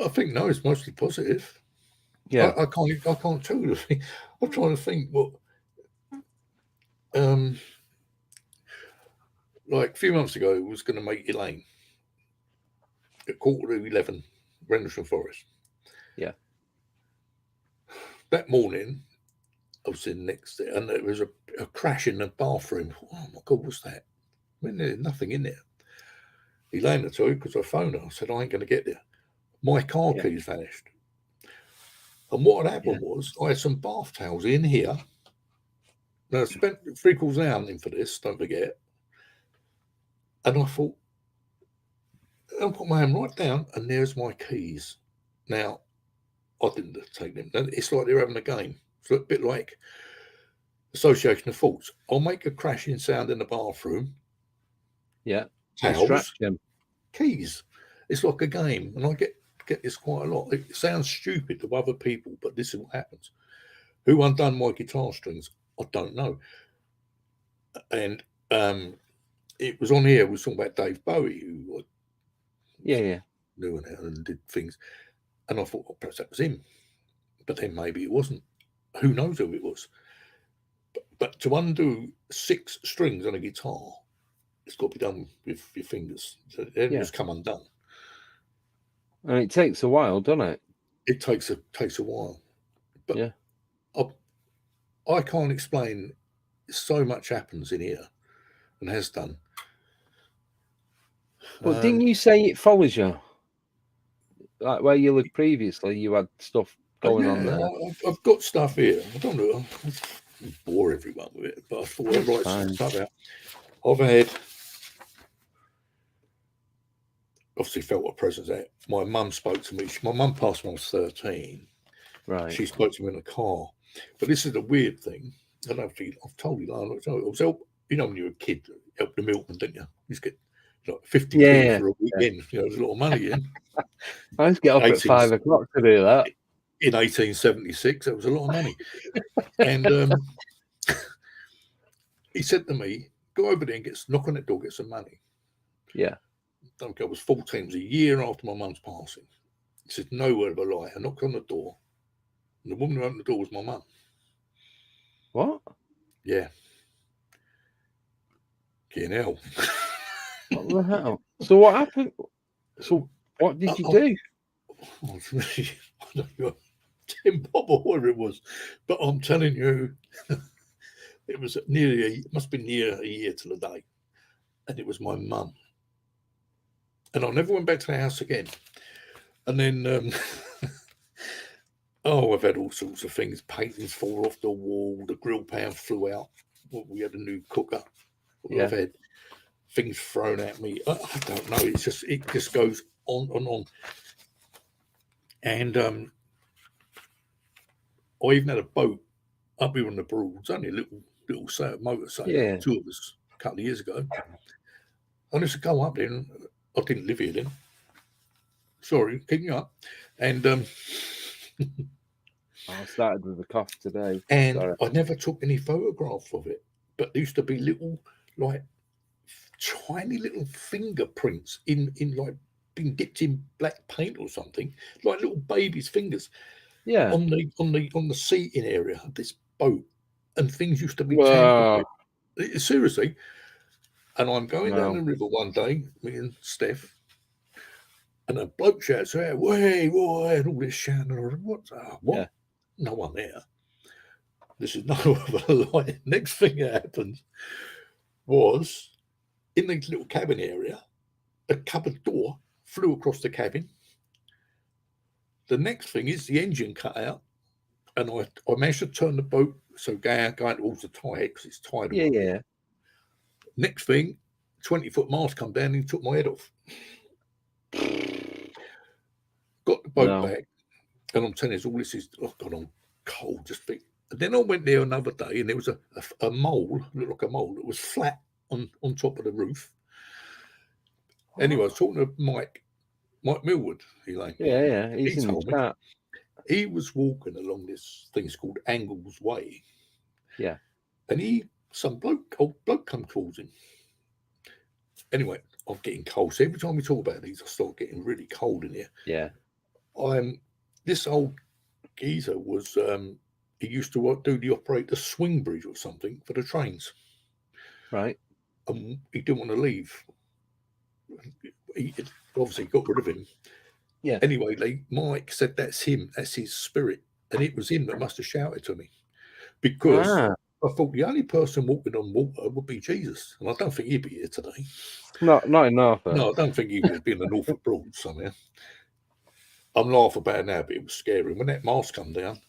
I think no, it's mostly positive. Yeah. I can't tell you the thing. I'm trying to think what like a few months ago I was gonna make Elaine at 11:15, Rendlesham Forest. Yeah. That morning I was sitting next to it and there was a crash in the bathroom. Oh my god, what's that? I mean, there's nothing in there. Elaine will tell you because I phoned her. I said, I ain't going to get there. My car keys vanished. And what had happened was I had some bath towels in here. Now, I spent 3/4 of an hour in for this, don't forget. And I thought, I'll put my hand right down and there's my keys. Now, I didn't take them. It's like they're having a game. It's a bit like association of faults. I'll make a crashing sound in the bathroom. Yeah. Towels, keys. It's like a game, and I get this quite a lot. It sounds stupid to other people, but this is what happens. Who undone my guitar strings? I don't know. And it was on here. We were talking about Dave Bowie, who knew and did things. And I thought, well, perhaps that was him, but then maybe it wasn't. Who knows who it was? But to undo 6 strings on a guitar, it's got to be done with your fingers. So it just come undone. And it takes a while, doesn't it? It takes a while. But I can't explain. So much happens in here and has done. But didn't you say it follows you? Like where you lived previously, you had stuff going on there. I've got stuff here. I don't know. I bore everyone with it, but I thought I'd write some stuff out. I've had obviously felt a presence out. My mum spoke to me. My mum passed when I was 13. Right. She spoke to me in a car. But this is the weird thing. I don't know if I've told you, I was when you were a kid, help the milkman, didn't you? You used to get like 50p for a weekend. You know, there's a lot of money in. I used to get up at 5 o'clock to do that. In 1876, that was a lot of money. And he said to me, go over there and knock on that door, get some money. Yeah. I was 14, it was a year after my mum's passing. He said, no word of a lie. I knocked on the door, and the woman who opened the door was my mum. What? Yeah. Fucking hell. What the hell? So what happened? So what did you do? I was really, I don't know, Tim Bob or whatever it was, but I'm telling you, it was it must be near a year to the day, and it was my mum, and I never went back to the house again. And then, oh, I've had all sorts of things. Paintings fall off the wall. The grill pan flew out. Well, we had a new cooker. Yeah. I've had things thrown at me. I don't know. It just goes on and on. And I even had a boat up here on the Broads, only a little motorcycle, Yeah. 2 of us a couple of years ago. I used to go up there, and I didn't live here then. Sorry, keep you up. And I started with a cough today. and Sorry. I never took any photographs of it, but there used to be little, like, tiny little fingerprints in like being dipped in black paint or something, like little baby's fingers. Yeah. On the seating area of this boat, and things used to be Whoa. tampered with. Seriously. And I'm going down Wow. the river one day, me and Steph, and a bloke shouts out, "Way, boy!" and all this shouting. What? What? Yeah. No one there. This is no other lie. Next thing that happened was in the little cabin area, a cupboard door flew across the cabin. The next thing is the engine cut out, and I managed to turn the boat so going towards the tide because it's tidal. Yeah, yeah. Next thing, 20-foot mast come down and took my head off. Got the boat back, and I'm telling you, all this is, oh God, I'm cold, just think. And then I went there another day, and there was a mole, looked like a mole, that was flat on top of the roof. Anyway, I was talking to Mike Millwood, Elaine. Yeah, yeah. He's He in the told me chat. he was walking along this thing called Angle's Way. Yeah. And some old bloke come towards him. Anyway, I'm getting cold. So every time we talk about these, I start getting really cold in here. Yeah. This old geezer was, he used to operate the swing bridge or something for the trains. Right. And he didn't want to leave. He obviously got rid of him. Yeah. Anyway, Mike said that's him, that's his spirit. And it was him that must have shouted to me. Because I thought the only person walking on water would be Jesus. And I don't think he'd be here today. Not in Norfolk. No, I don't think he would be in the Norfolk Broad somehow. I'm laughing about it now, but it was scary. When that mast come down.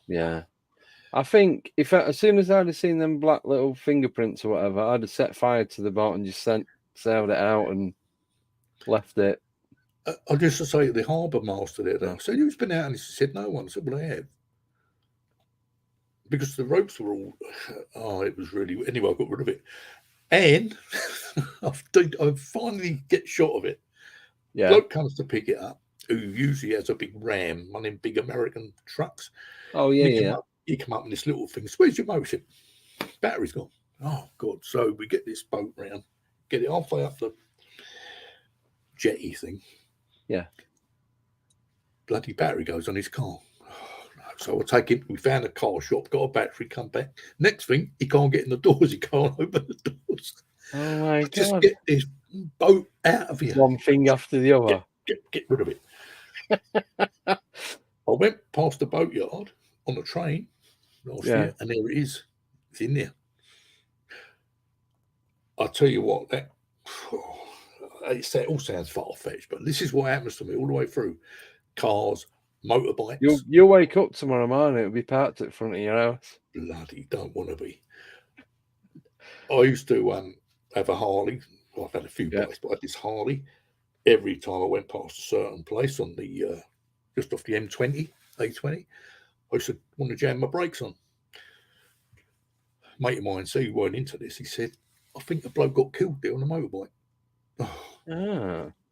Yeah. I think as soon as I'd have seen them black little fingerprints or whatever, I'd have set fire to the boat and just sailed it out and left it. I just to say the harbour master there, I said, who's been out? And he said, no one. I said, well, I have. Because the ropes were all, it was really, anyway, I got rid of it. And I finally get shot of it. Yeah. Bloke comes to pick it up, who usually has a big ram, one of them big American trucks. Oh, yeah, He come up in this little thing. So where's your motor? Battery's gone. Oh, God. So we get this boat round, get it halfway up the jetty thing. Yeah. Bloody battery goes on his car. So I take him. We found a car shop, got a battery, come back. Next thing, he can't get in the doors. He can't open the doors. Oh my God! Just get this boat out of here. One thing after the other. Get rid of it. I went past the boatyard on the train last year, and there it is. It's in there. I'll tell you what, that all sounds far-fetched, but this is what happens to me all the way through. Cars, motorbikes. You'll wake up tomorrow morning, it'll be parked at front of your house. Bloody don't want to be. I used to have a Harley. Well, I've had a few bikes, but I had this Harley. Every time I went past a certain place on the just off the M20, A20, I used to want to jam my brakes on. Mate of mine, so he weren't into this. He said, I think the bloke got killed there on a motorbike.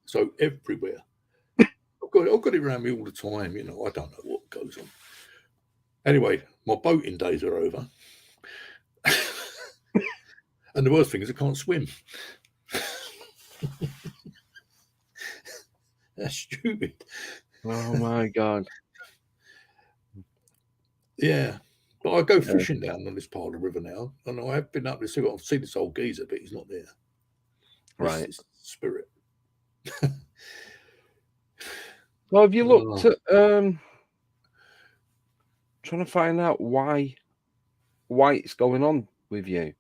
So everywhere. I've got it around me all the time, you know. I don't know what goes on. Anyway, my boating days are over. And the worst thing is I can't swim. That's stupid. Oh my God. Yeah. But I go fishing down on this part of the river now, and I have been up to see. I've seen this old geezer, but he's not there. Right. This is spirit. Well, have you looked at trying to find out why it's going on with you?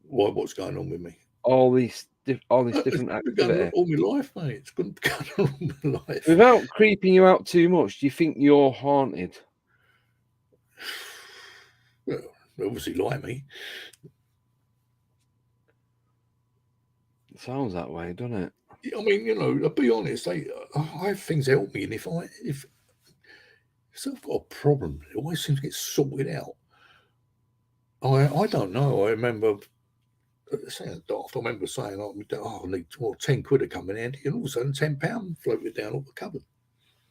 What's going on with me? All this different It's been going on activity. all my life, mate. It's been going on all my life. Without creeping you out too much, do you think you're haunted? Well, obviously, like me. It sounds that way, doesn't it? I mean, I'll be honest. I have things help me, and if I've got a problem, it always seems to get sorted out. I don't know. I remember saying daft. I remember saying, "Oh, I need 10 quid to come in handy," and all of a sudden, £10 floated down off the cupboard.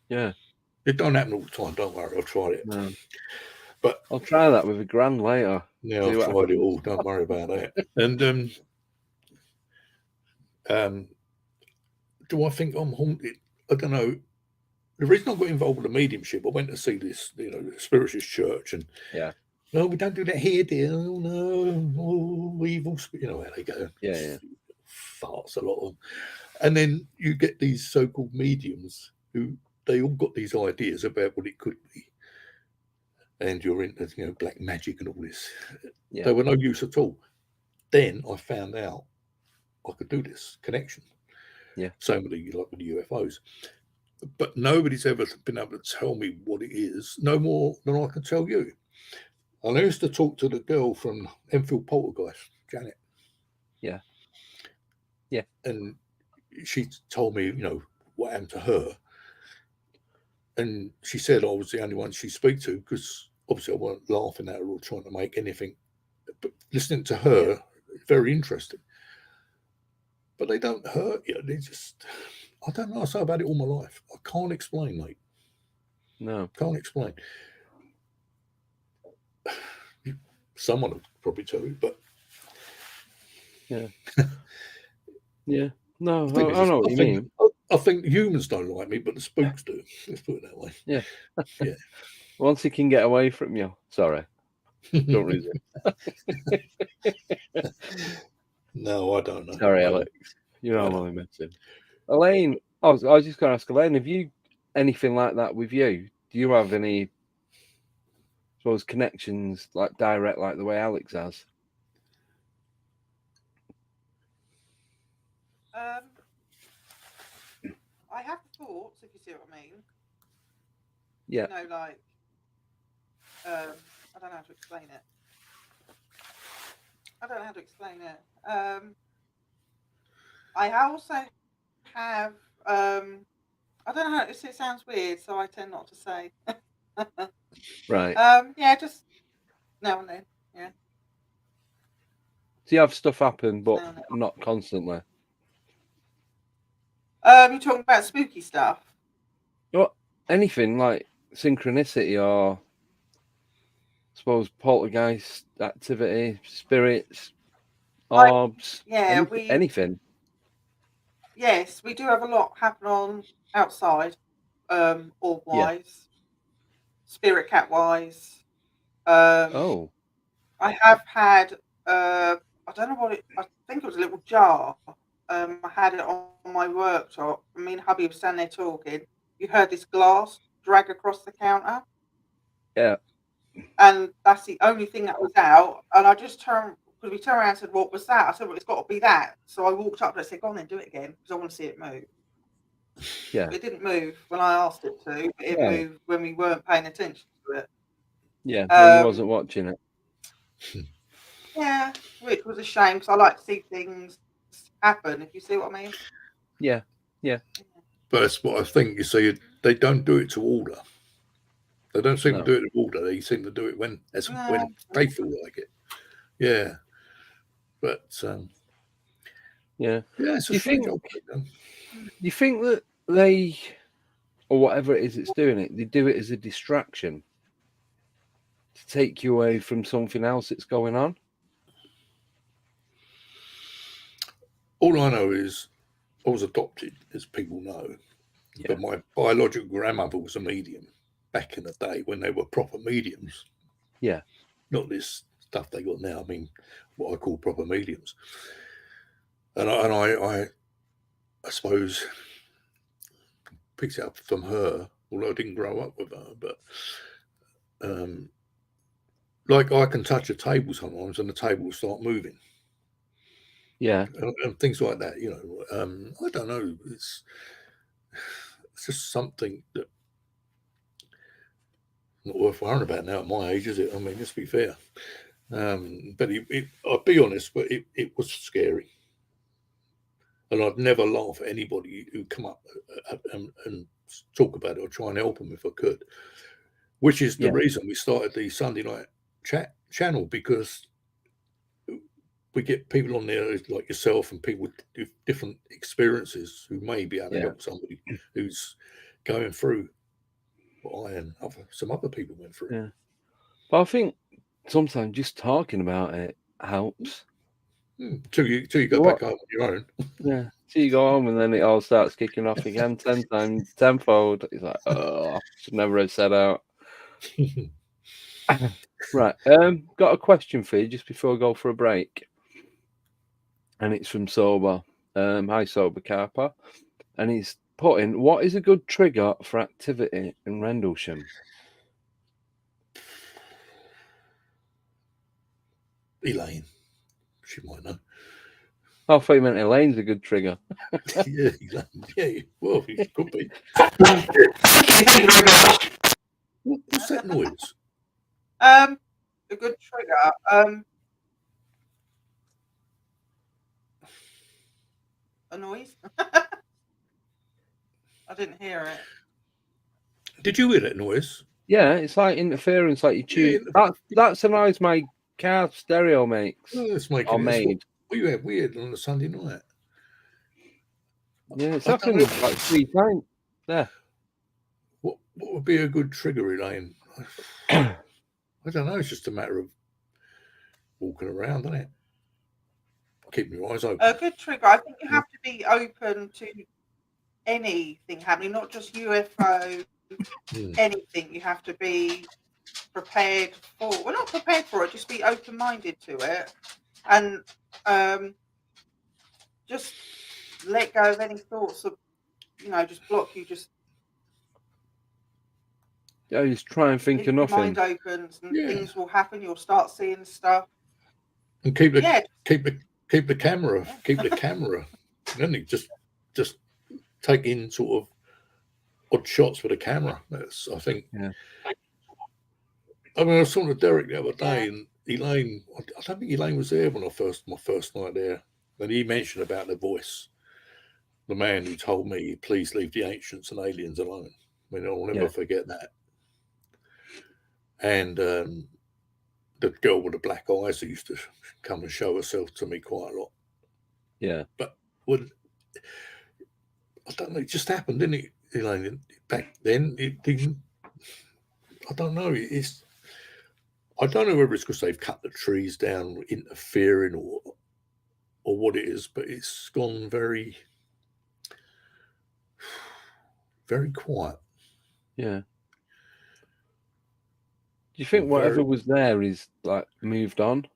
Yeah. It don't happen all the time. Don't worry. I've tried it. No. But I'll try that with £1,000 later. yeah, I've tried it all. Don't worry about that. And do I think I'm haunted? I don't know. The reason I got involved with the mediumship, I went to see this, the spiritualist church, and no, we don't do that here, dear. Oh no, evil spirit. How they go. Yeah. Farts, a lot of them. And then you get these so-called mediums who they all got these ideas about what it could be, and you're into black magic and all this. Yeah. They were no use at all. Then I found out I could do this connection. Yeah. Same with the UFOs. But nobody's ever been able to tell me what it is, no more than I can tell you. And I used to talk to the girl from Enfield Poltergeist, Janet. Yeah. And she told me, what happened to her. And she said I was the only one she speak to, because obviously I weren't laughing at her or trying to make anything. But listening to her, very interesting. But they don't hurt you. They just, I don't know. I say about it all my life. I can't explain, mate. No. Can't explain. Someone will probably tell you, but yeah. No, I know what you mean. I think humans don't like me, but the spooks do. Let's put it that way. Yeah. Yeah. Once he can get away from you, sorry, don't resist. No, I don't know. Sorry, Alex. You're only messing. Elaine, I was just going to ask Elaine, have you anything like that with you? Do you have any, suppose, connections like direct, like the way Alex has? I have thoughts, if you see what I mean. Yeah. I don't know how to explain it. I also have, I don't know how, it sounds weird, so I tend not to say. Right. Just now and then, yeah. Do you have stuff happen, but not constantly? You're talking about spooky stuff? What? Anything like synchronicity or, I suppose, poltergeist activity, spirits, orbs, anything? Yes, we do have a lot happen on outside, orb-wise, spirit cat-wise. I have had, I don't know what I think it was a little jar. I had it on my worktop. Me and hubby were standing there talking. You heard this glass drag across the counter. Yeah. And that's the only thing that was out. And I just turned around and said, "What was that?" I said, "Well, it's got to be that." So I walked up and I said, "Go on then, do it again, because I want to see it move." Yeah. It didn't move when I asked it to, but it moved when we weren't paying attention to it. Yeah, when you wasn't watching it. Yeah, which was a shame, because I like to see things happen, if you see what I mean. Yeah. But that's what I think. You see, they don't do it to order. They don't seem to do it to order. They seem to do it when they feel like it. Yeah. But it's a strange old thing. Do you think that they, or whatever it is that's doing it, they do it as a distraction to take you away from something else that's going on? All I know is I was adopted, as people know. Yeah. But my biological grandmother was a medium back in the day when they were proper mediums. Yeah. Not this stuff they got now. I mean, what I call proper mediums. And I suppose picked it up from her, although I didn't grow up with her. But like I can touch a table sometimes, and the table will start moving. Yeah. And things like that. You know, I don't know. It's just something that not worth worrying about now at my age, is it? I mean, let's be fair. But I'll be honest, but it was scary. And I'd never laugh at anybody who come up and talk about it or try and help them if I could. Which is the reason we started the Sunday night chat channel, because we get people on there like yourself and people with different experiences who may be able to help somebody who's going through what I and some other people went through. Yeah. But I think sometimes just talking about it helps. Till you go back home on your own. Yeah. So you go home and then it all starts kicking off again 10 times, tenfold. It's like, oh, I should never have said out. Right. Got a question for you just before I go for a break. And it's from Sober. Hi, Sober Carper. And he's put in, what is a good trigger for activity in Rendlesham? Elaine. She might know. I thought you meant Elaine's a good trigger. Yeah, yeah. Well, it could be. Thank you very much. What's that noise? A good trigger. A noise. I didn't hear it. Did you hear that noise? Yeah, it's like interference, like you tune. That's the noise my car stereo makes. Oh, it's making or made. What you had weird on a Sunday night. Yeah, it's happened like 3 times. Yeah. What would be a good trigger, Elaine? I don't know. It's just a matter of walking around, isn't it? Keeping your eyes open. A good trigger. I think you have to be open to anything happening, not just UFO. Anything. You have to be prepared for. Well, not prepared for it. Just be open-minded to it, and just let go of any thoughts of, just block you. Just just try and think of nothing. Your mind opens and things will happen. You'll start seeing stuff. And keep the camera. Keep the camera. Then you just take in sort of odd shots with a camera. That's, I think. Yeah. I mean, I saw Derek the other day, and Elaine. I don't think Elaine was there when my first night there, and he mentioned about the voice, the man who told me, "Please leave the ancients and aliens alone." I mean, I'll never forget that. And the girl with the black eyes who used to come and show herself to me quite a lot. Yeah. But I don't know, it just happened, didn't it, Elaine? Back then, it didn't. I don't know. I don't know whether it's because they've cut the trees down, interfering, or what it is, but it's gone very, very quiet. Yeah. Do you think whatever was there is like moved on?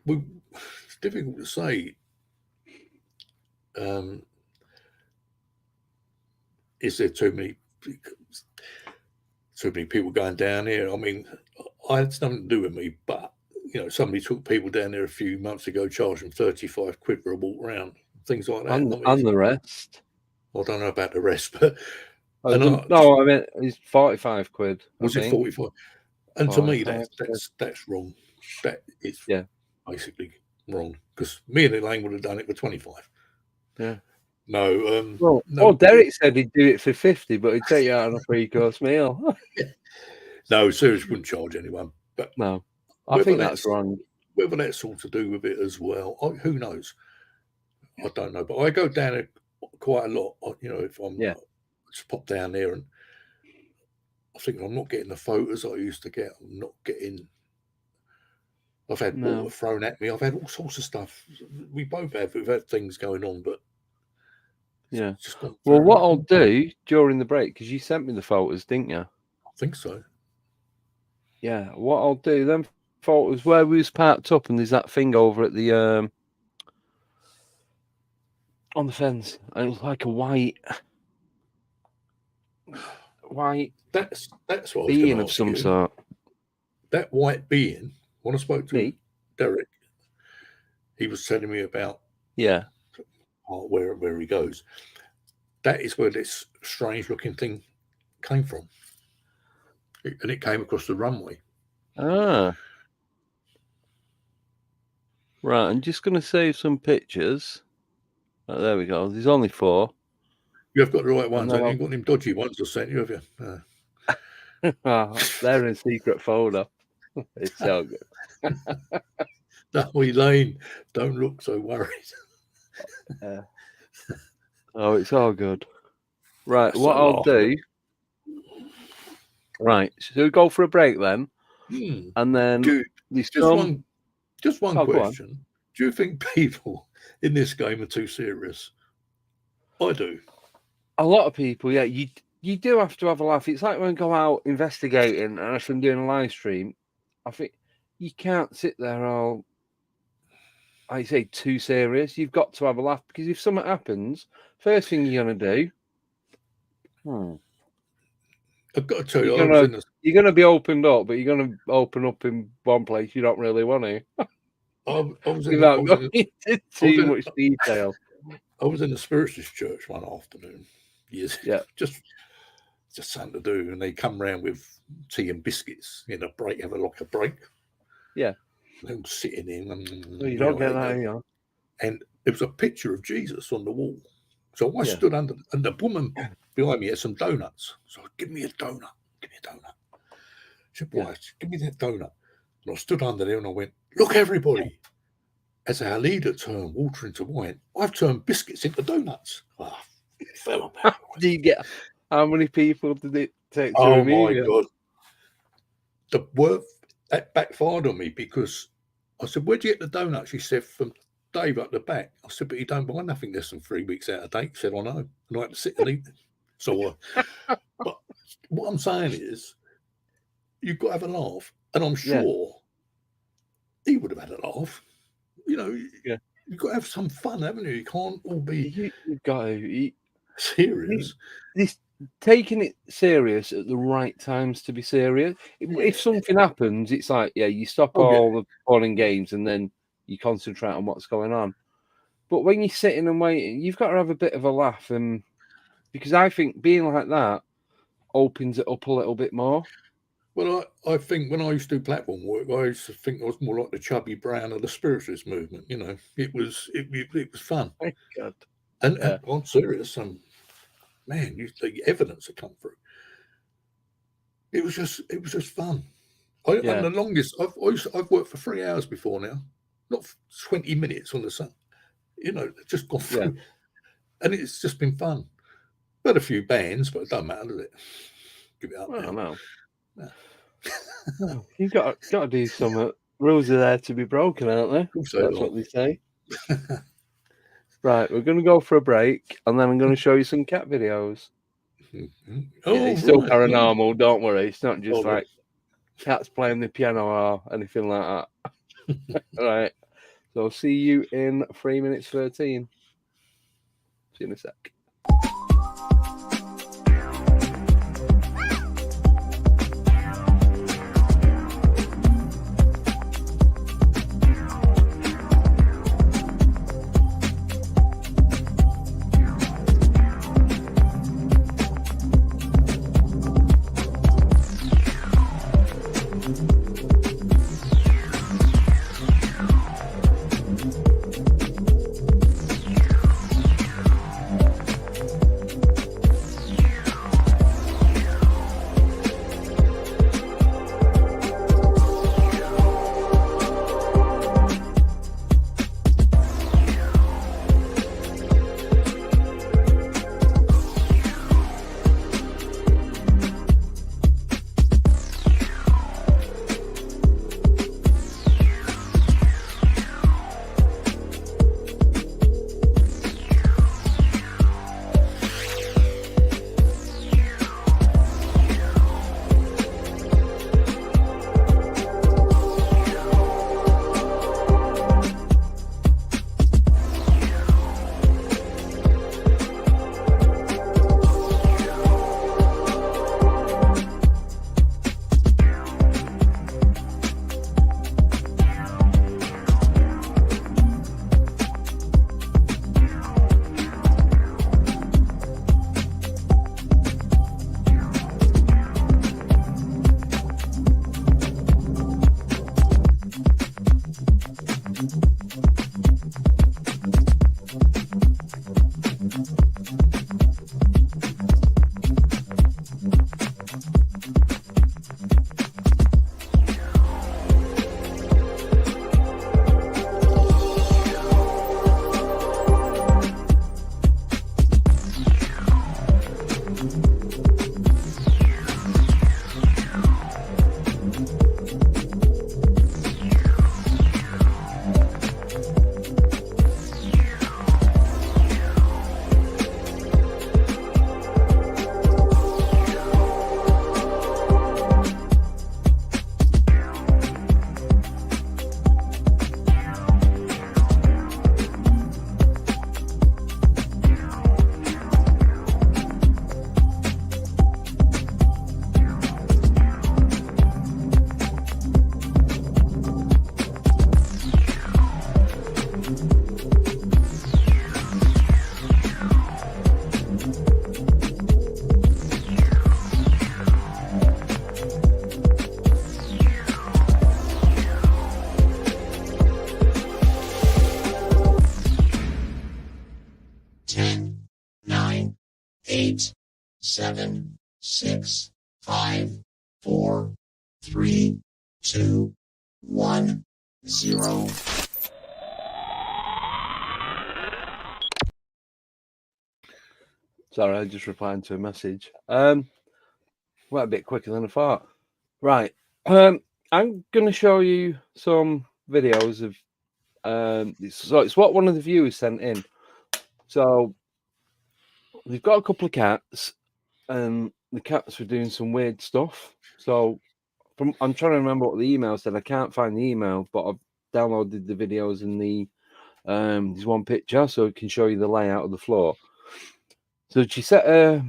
It's difficult to say. Is there too many people going down here? I mean, it's nothing to do with me, but somebody took people down there a few months ago, charged them 35 quid for a walk around, things like that. And the rest. I don't know about the rest, but I mean it's 45 quid. Was it 45? And to me, that's wrong. That is basically wrong, because me and Elaine would have done it for 25. Yeah. No. Derek said he'd do it for 50, but he'd take you out on a 3-course meal. No, seriously, wouldn't charge anyone. But no, I think that's wrong. Whether that's all to do with it as well, who knows? I don't know. But I go down there quite a lot. If I'm just pop down there, and I think I'm not getting the photos I used to get. I'm not getting. I've had water thrown at me. I've had all sorts of stuff. We both have. We've had things going on, but Yeah. It's just gone Well, very what wrong. I'll do during the break, because you sent me the photos, didn't you? I think so. Yeah. What I'll do, them photos where we was parked up, and there's that thing over at the on the fence, and it was like a white That's what I was going being to of ask some you. sort. That white being, when I spoke to Me? Derek, he was telling me about Yeah. where he goes. That is where this strange looking thing came from. And it came across the runway. Ah. Right, I'm just going to save some pictures. Oh, there we go. There's only 4. You have got the right ones. No. You got them dodgy ones I sent you, have you? They're in secret folder. It's so good. No, Elaine, don't look so worried. Oh, it's all good. Right, That's what a I'll laugh. do. Right, so we go for a break then, and then Just one Oh, go on. question. Do you think people in this game are too serious? I do. A lot of people, yeah, you do have to have a laugh. It's like when I go out investigating, and if I'm doing a live stream, I think you can't sit there all, I say, too serious. You've got to have a laugh, because if something happens, first thing you're gonna do, I've got to tell you, you're gonna be opened up, but you're gonna open up in one place you don't really want to. Without going into too much detail. I was in a spiritualist church one afternoon. Yeah. Just something to do, and they come round with tea and biscuits in a break, have a break. Yeah. And sitting in, and You don't get that, you know. And there was a picture of Jesus on the wall. So I stood under, and the woman behind me had some donuts. So give me a donut. Give me a donut. She said, boy, give me that donut. And I stood under there and I went, look, everybody. As our leader turned water into wine, I've turned biscuits into donuts. Oh, it fell apart. Do you get how many people did it take to Oh remove my it? God. The word that backfired on me, because I said, where'd you get the donuts? She said, from Dave up the back. I said, but you don't buy nothing less than 3 weeks out of date. She said, I know. And I had to sit and eat them. So, but what I'm saying is, you've got to have a laugh. And I'm sure he would have had a laugh. You know, you've got to have some fun, haven't you? You can't all be You've got to serious. Taking it serious at the right times to be serious. If something happens, it's like, you stop all the fun and games and then you concentrate on what's going on. But when you're sitting and waiting, you've got to have a bit of a laugh. And because I think being like that opens it up a little bit more. Well, I think when I used to do platform work, I used to think I was more like the Chubby Brown of the spiritualist movement. You know, it was fun. Thank God. And I'm serious. Man, the evidence that come through. It was just fun. And the longest I've worked for 3 hours before now, not 20 minutes on the sun. You know, just gone through, and it's just been fun. But a few bands, but it doesn't matter, does it? Give it up. I don't know. No, you've got to do something. Rules are there to be broken, aren't they? That's what they say. Right, we're going to go for a break, and then I'm going to show you some cat videos. It's still paranormal, don't worry. It's not just like cats playing the piano or anything like that. All right. So see you in 3 minutes 13. See you in a sec. 8, 7, 6, 5, 4, 3, 2, 1, 0. Sorry, I just replied to a message. Went a bit quicker than I thought. Right. I'm going to show you some videos of. So it's what one of the viewers sent in. So they've got a couple of cats, and the cats were doing some weird stuff. So I'm trying to remember what the email said. I can't find the email, but I've downloaded the videos and there's one picture, so it can show you the layout of the floor. So she set a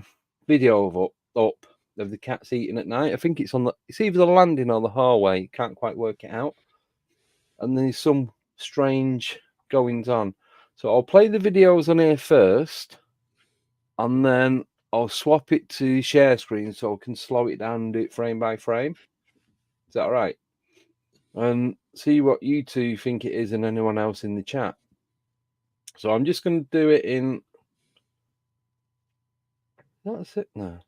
video up of the cats eating at night. I think it's either the landing or the hallway. Can't quite work it out. And there's some strange goings on. So I'll play the videos on here first, and then I'll swap it to share screen so I can slow it down and do it frame by frame. Is that all right? And see what you two think it is and anyone else in the chat. So I'm just going to do it in. That's it now.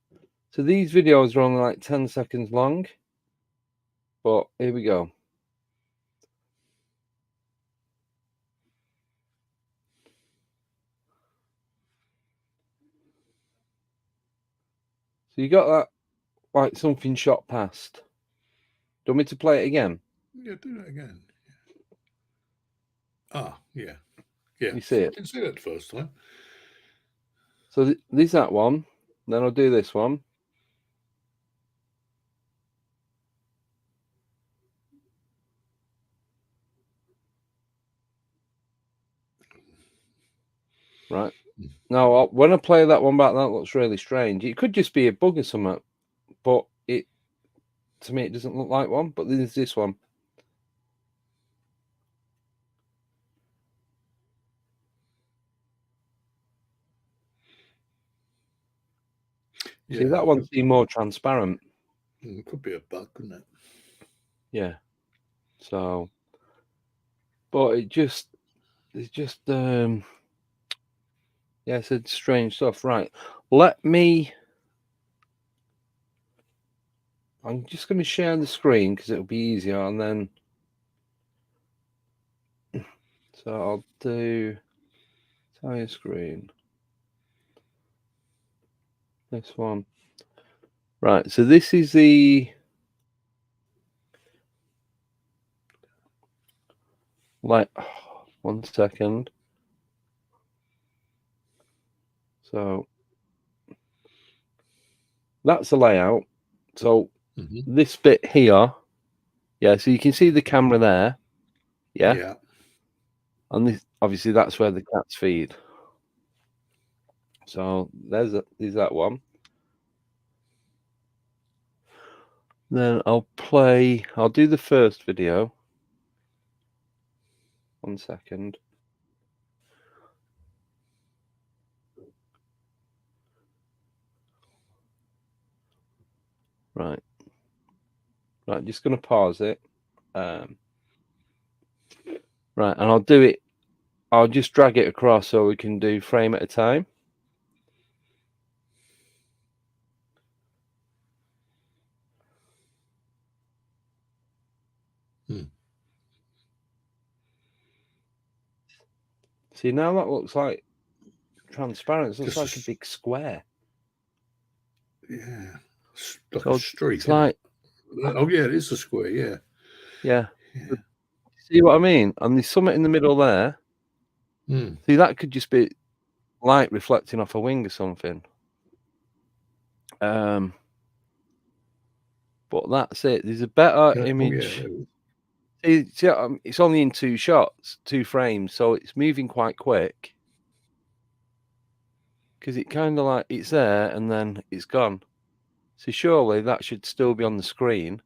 So these videos are only like 10 seconds long. But here we go. So you got that, like something shot past. Do you want me to play it again? Yeah, do that again. Ah, yeah. Yeah. You see it? I can see that the first time. So there's that one. Then I'll do this one. Right. Now, when I play that one back, that looks really strange. It could just be a bug or something, but to me, it doesn't look like one. But there's this one. Yeah, see, that one seems more transparent. It could be a bug, couldn't it? Yeah. So, but it's just yeah, it's strange stuff. Right. I'm just going to share the screen because it'll be easier, and then so I'll do entire screen. This one. Right. So this is the like 1 second. So that's the layout. So this bit here, yeah. So you can see the camera there, yeah. Yeah. And this, obviously, that's where the cats feed. So there's that one. Then I'll do the first video. 1 second. Right, just going to pause it. Right, and I'll just drag it across so we can do frame at a time. See, now that looks like transparent. It looks Just like a big square. Yeah, like So a streak. it's Isn't like, it? Oh yeah, it is a square. Yeah, yeah. yeah. See what I mean? And there's something in the middle there. Hmm. See, that could just be light reflecting off a wing or something. But that's it. There's a better Yeah, image. oh yeah. It's only in 2 shots, 2 frames, so it's moving quite quick. Because it kind of like, it's there and then it's gone. So surely that should still be on the screen.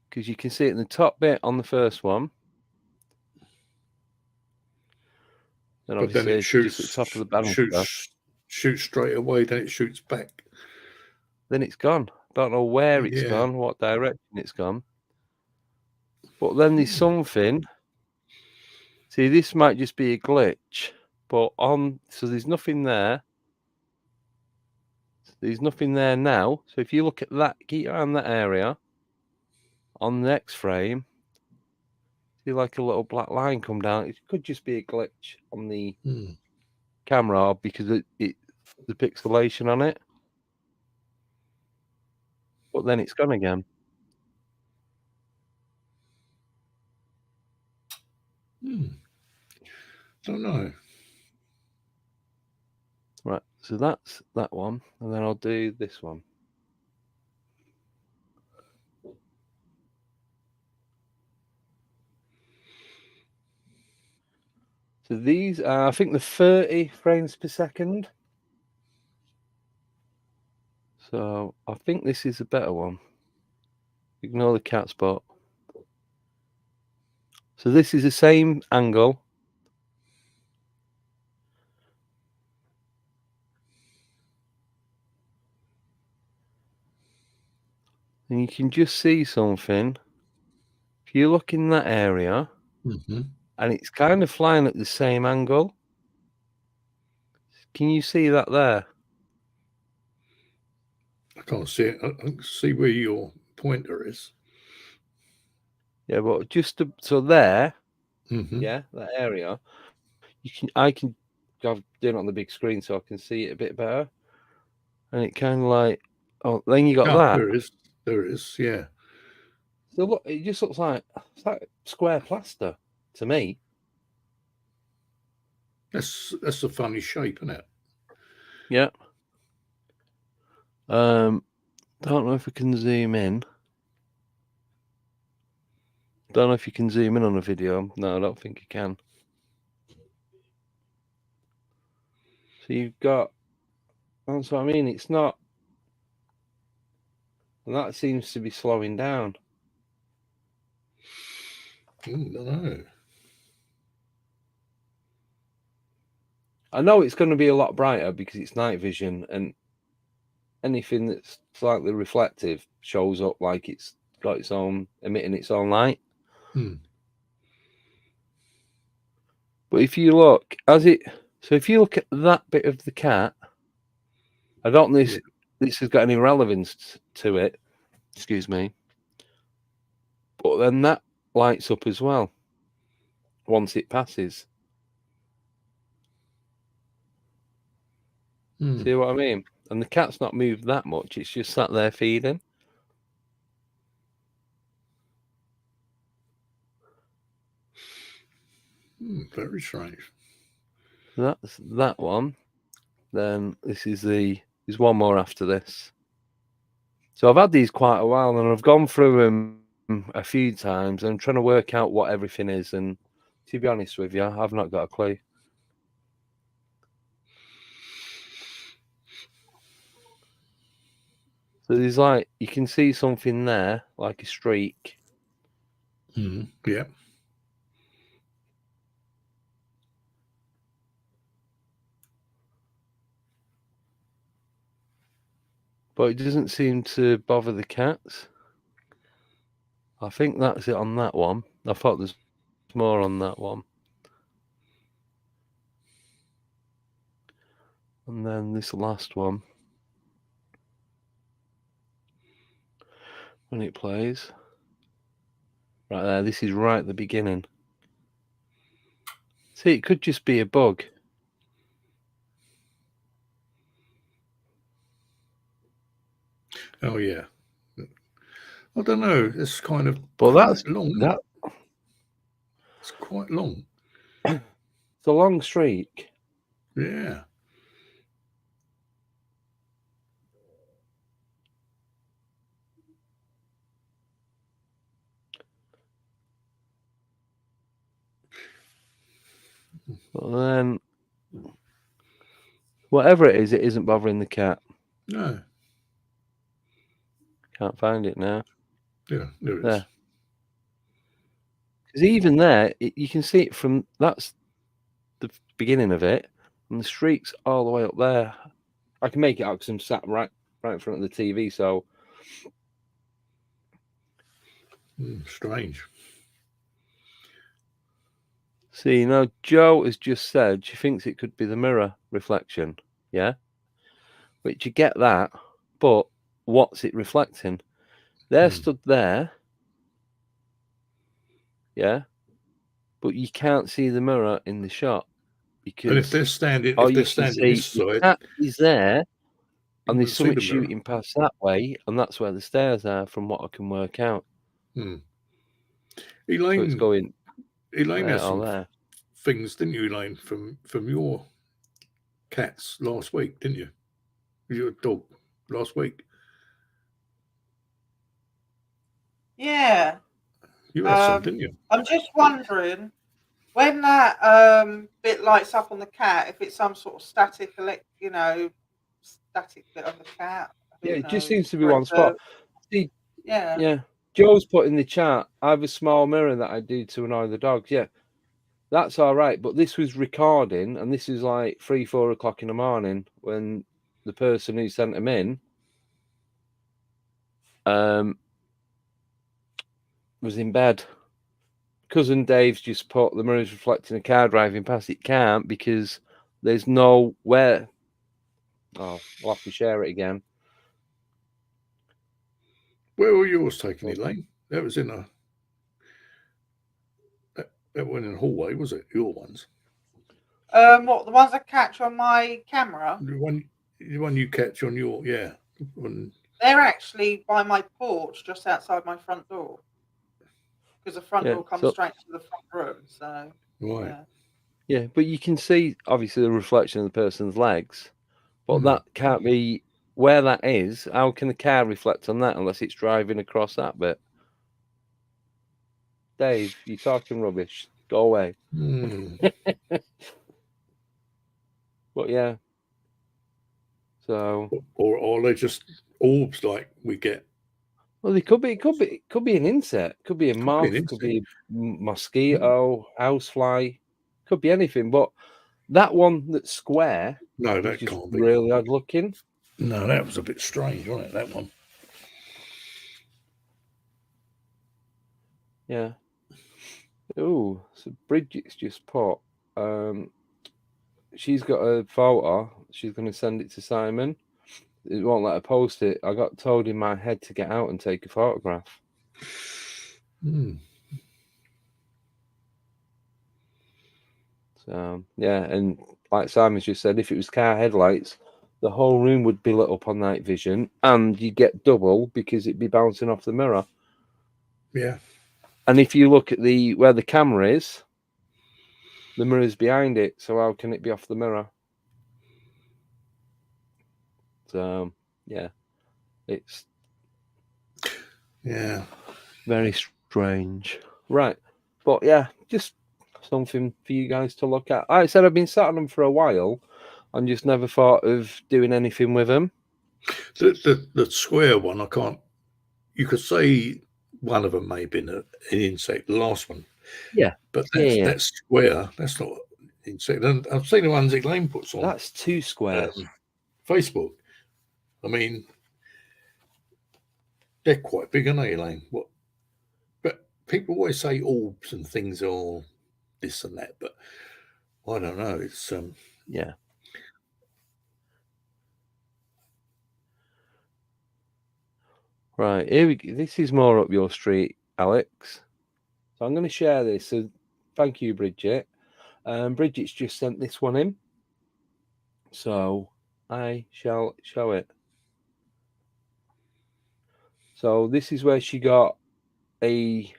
Because you can see it in the top bit on the first one. Then But then obviously it just at the top of the banister. shoots straight away. Then it shoots back. Then it's gone. Don't know where it's Yeah. gone, what direction it's gone. But then there's something. See, this might just be a glitch. But so there's nothing there. There's nothing there now. So if you look at that, keep your eye on that area. On the next frame, see like a little black line come down. It could just be a glitch on the camera because the pixelation on it. But then it's gone again. Don't know. Right, so that's that one, and then I'll do this one. So these are, I think, the 30 frames per second. So I think this is a better one. Ignore the cat spot. So this is the same angle. And you can just see something. If you look in that area, and it's kind of flying at the same angle. Can you see that there? I can't see it. I can see where your pointer is. Yeah, but just so there, Mm-hmm. yeah, that area. I'm doing it on the big screen so I can see it a bit better. And it kind of like, oh, then you got that. There is, yeah. So look, it just looks like it's like square plaster to me. That's a funny shape, isn't it? Yeah. Don't know if we can zoom in. Don't know if you can zoom in on a video. No, I don't think you can. So you've got. That's what I mean. It's not. And that seems to be slowing down. Don't know. I know it's going to be a lot brighter because it's night vision, and anything that's slightly reflective shows up like it's got its own, emitting its own light. But if you look, if you look at that bit of the cat, I don't know if this has got any relevance to it, excuse me, but then that lights up as well once it passes. See what I mean? And the cat's not moved that much, it's just sat there feeding. Very strange. That's that one. Then there's one more after this. So I've had these quite a while and I've gone through them a few times and I'm trying to work out what everything is. And to be honest with you, I've not got a clue. So there's like, you can see something there, like a streak. Yeah. But it doesn't seem to bother the cats. I think that's it on that one. I thought there's more on that one. And then this last one. When it plays. Right there, this is right at the beginning. See, it could just be a bug. Oh yeah. I don't know. It's kind of But quite that's long. that. It's quite long. It's a long streak. Yeah. But then, whatever it isn't bothering the cat. No. Can't find it now. Yeah, there it is. There. Because even there, you can see it from that's the beginning of it, and the streak's all the way up there. I can make it out because I'm sat right in front of the TV. So Strange. see, you know, Joe has just said she thinks it could be the mirror reflection. Yeah, which you get that, but what's it reflecting? They're stood there. Yeah, but you can't see the mirror in the shot because And if they're standing, all if you they're can standing see this the side, cat is there, you and there's wouldn't see something the mirror. shooting past that way, and that's where the stairs are, from what I can work out. So it's Elaine going Elaine there has or some there. things, didn't you, Elaine, from your cats last week, didn't you? Your dog last week. Yeah. You had some, didn't you? I'm just wondering when that bit lights up on the cat, if it's some sort of static static bit of the cat. Yeah, Who it just knows? seems to be Or one it's a spot. See, yeah. yeah. Joe's put in the chat, I have a small mirror that I do to annoy the dogs. Yeah, that's all right. But this was recording, and this is like 3-4 o'clock in the morning when the person who sent him in was in bed. Cousin Dave's just put the mirror's reflecting a car driving past. It can't because there's nowhere. Oh, I'll have to share it again. Where were yours taken, Elaine? That was in a that went in a hallway, was it? Your ones? What, the ones I catch on my camera? The one you catch on your They're actually by my porch, just outside my front door. Because the front door comes straight to the front room. So right. Yeah, but you can see obviously the reflection of the person's legs, but that can't be where that is. How can the car reflect on that unless it's driving across that bit? Dave, you're talking rubbish. Go away. But yeah. So or they just orbs like we get. Well, it could be an insect, could be a moth, could be a mosquito, housefly, could be anything. But that one that's square, no, is that just can't be. really odd looking. No, that was a bit strange, wasn't it? That one. Yeah. Oh, so Bridget's just put. She's got a photo. She's going to send it to Simon. It won't let her post it. I got told in my head to get out and take a photograph. So yeah, and like Simon's just said, if it was car headlights, the whole room would be lit up on night vision, and you get double because it'd be bouncing off the mirror. Yeah. And if you look at where the camera is, the mirror's behind it. So how can it be off the mirror? So yeah, it's very strange, right? But yeah, just something for you guys to look at. Like I said, I've been sat on them for a while and just never thought of doing anything with them. The square one, I can't. You could say one of them may have been an insect. The last one, yeah, but that's square. That's not insect. And I've seen the ones Elaine puts on. That's 2 squares. Facebook. I mean, they're quite big, aren't they, Elaine? What? But people always say orbs and things are all this and that, but I don't know. It's yeah. Right, here we go. This is more up your street, Alex. So I'm going to share this. So thank you, Bridget. Bridget's just sent this one in, so I shall show it. So this is where she got a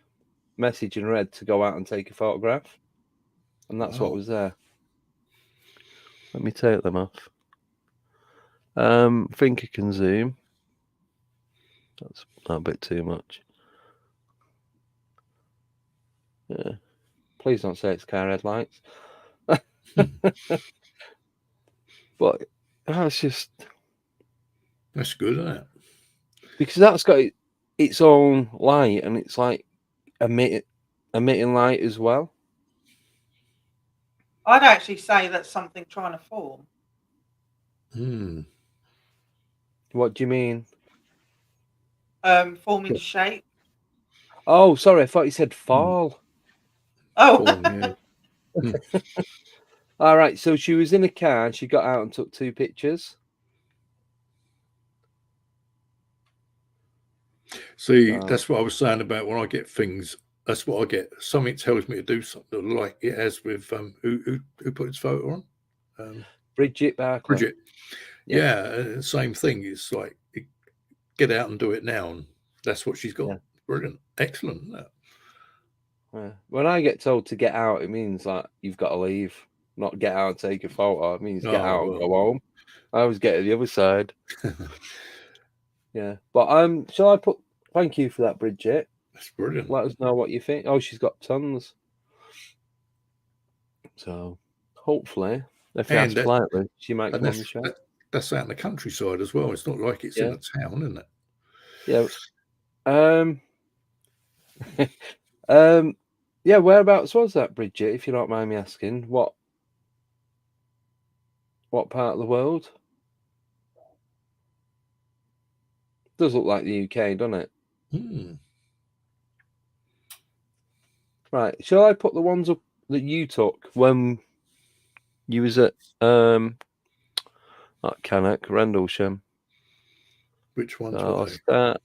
message in red to go out and take a photograph, and that's what Wow. was there. Let me take them off. I think I can zoom. That's a bit too much. Yeah. Please don't say it's car headlights. But that's just That's good, isn't it? because that's got its own light, and it's like emitting light as well. I'd actually say that's something trying to form. What do you mean? Forming shape. Oh, sorry, I thought you said fall. Oh, Form, yeah. All right, so she was in a car and she got out and took 2 pictures. See, that's what I was saying about when I get things. That's what I get. Something tells me to do something, like it has with who put his photo on? Bridget Barclay. Bridget. Yeah, same thing. It's like get out and do it now, and that's what she's got. Yeah. Brilliant, excellent. Isn't it? When I get told to get out, it means like you've got to leave, not get out and take a photo. It means get out and go home. I always get to the other side. Yeah, but shall I put? Thank you for that, Bridget. That's brilliant. Let us know what you think. Oh, she's got tons. So hopefully, if you ask politely, she might come on the show. That's out in the countryside as well. It's not like it's in a town, isn't it? Yeah. Yeah. Whereabouts was that, Bridget? If you don't mind me asking, what part of the world? Does look like the UK, doesn't it? Right. Shall I put the ones up that you took when you was at not Cannock, Rendlesham? Which ones So were they?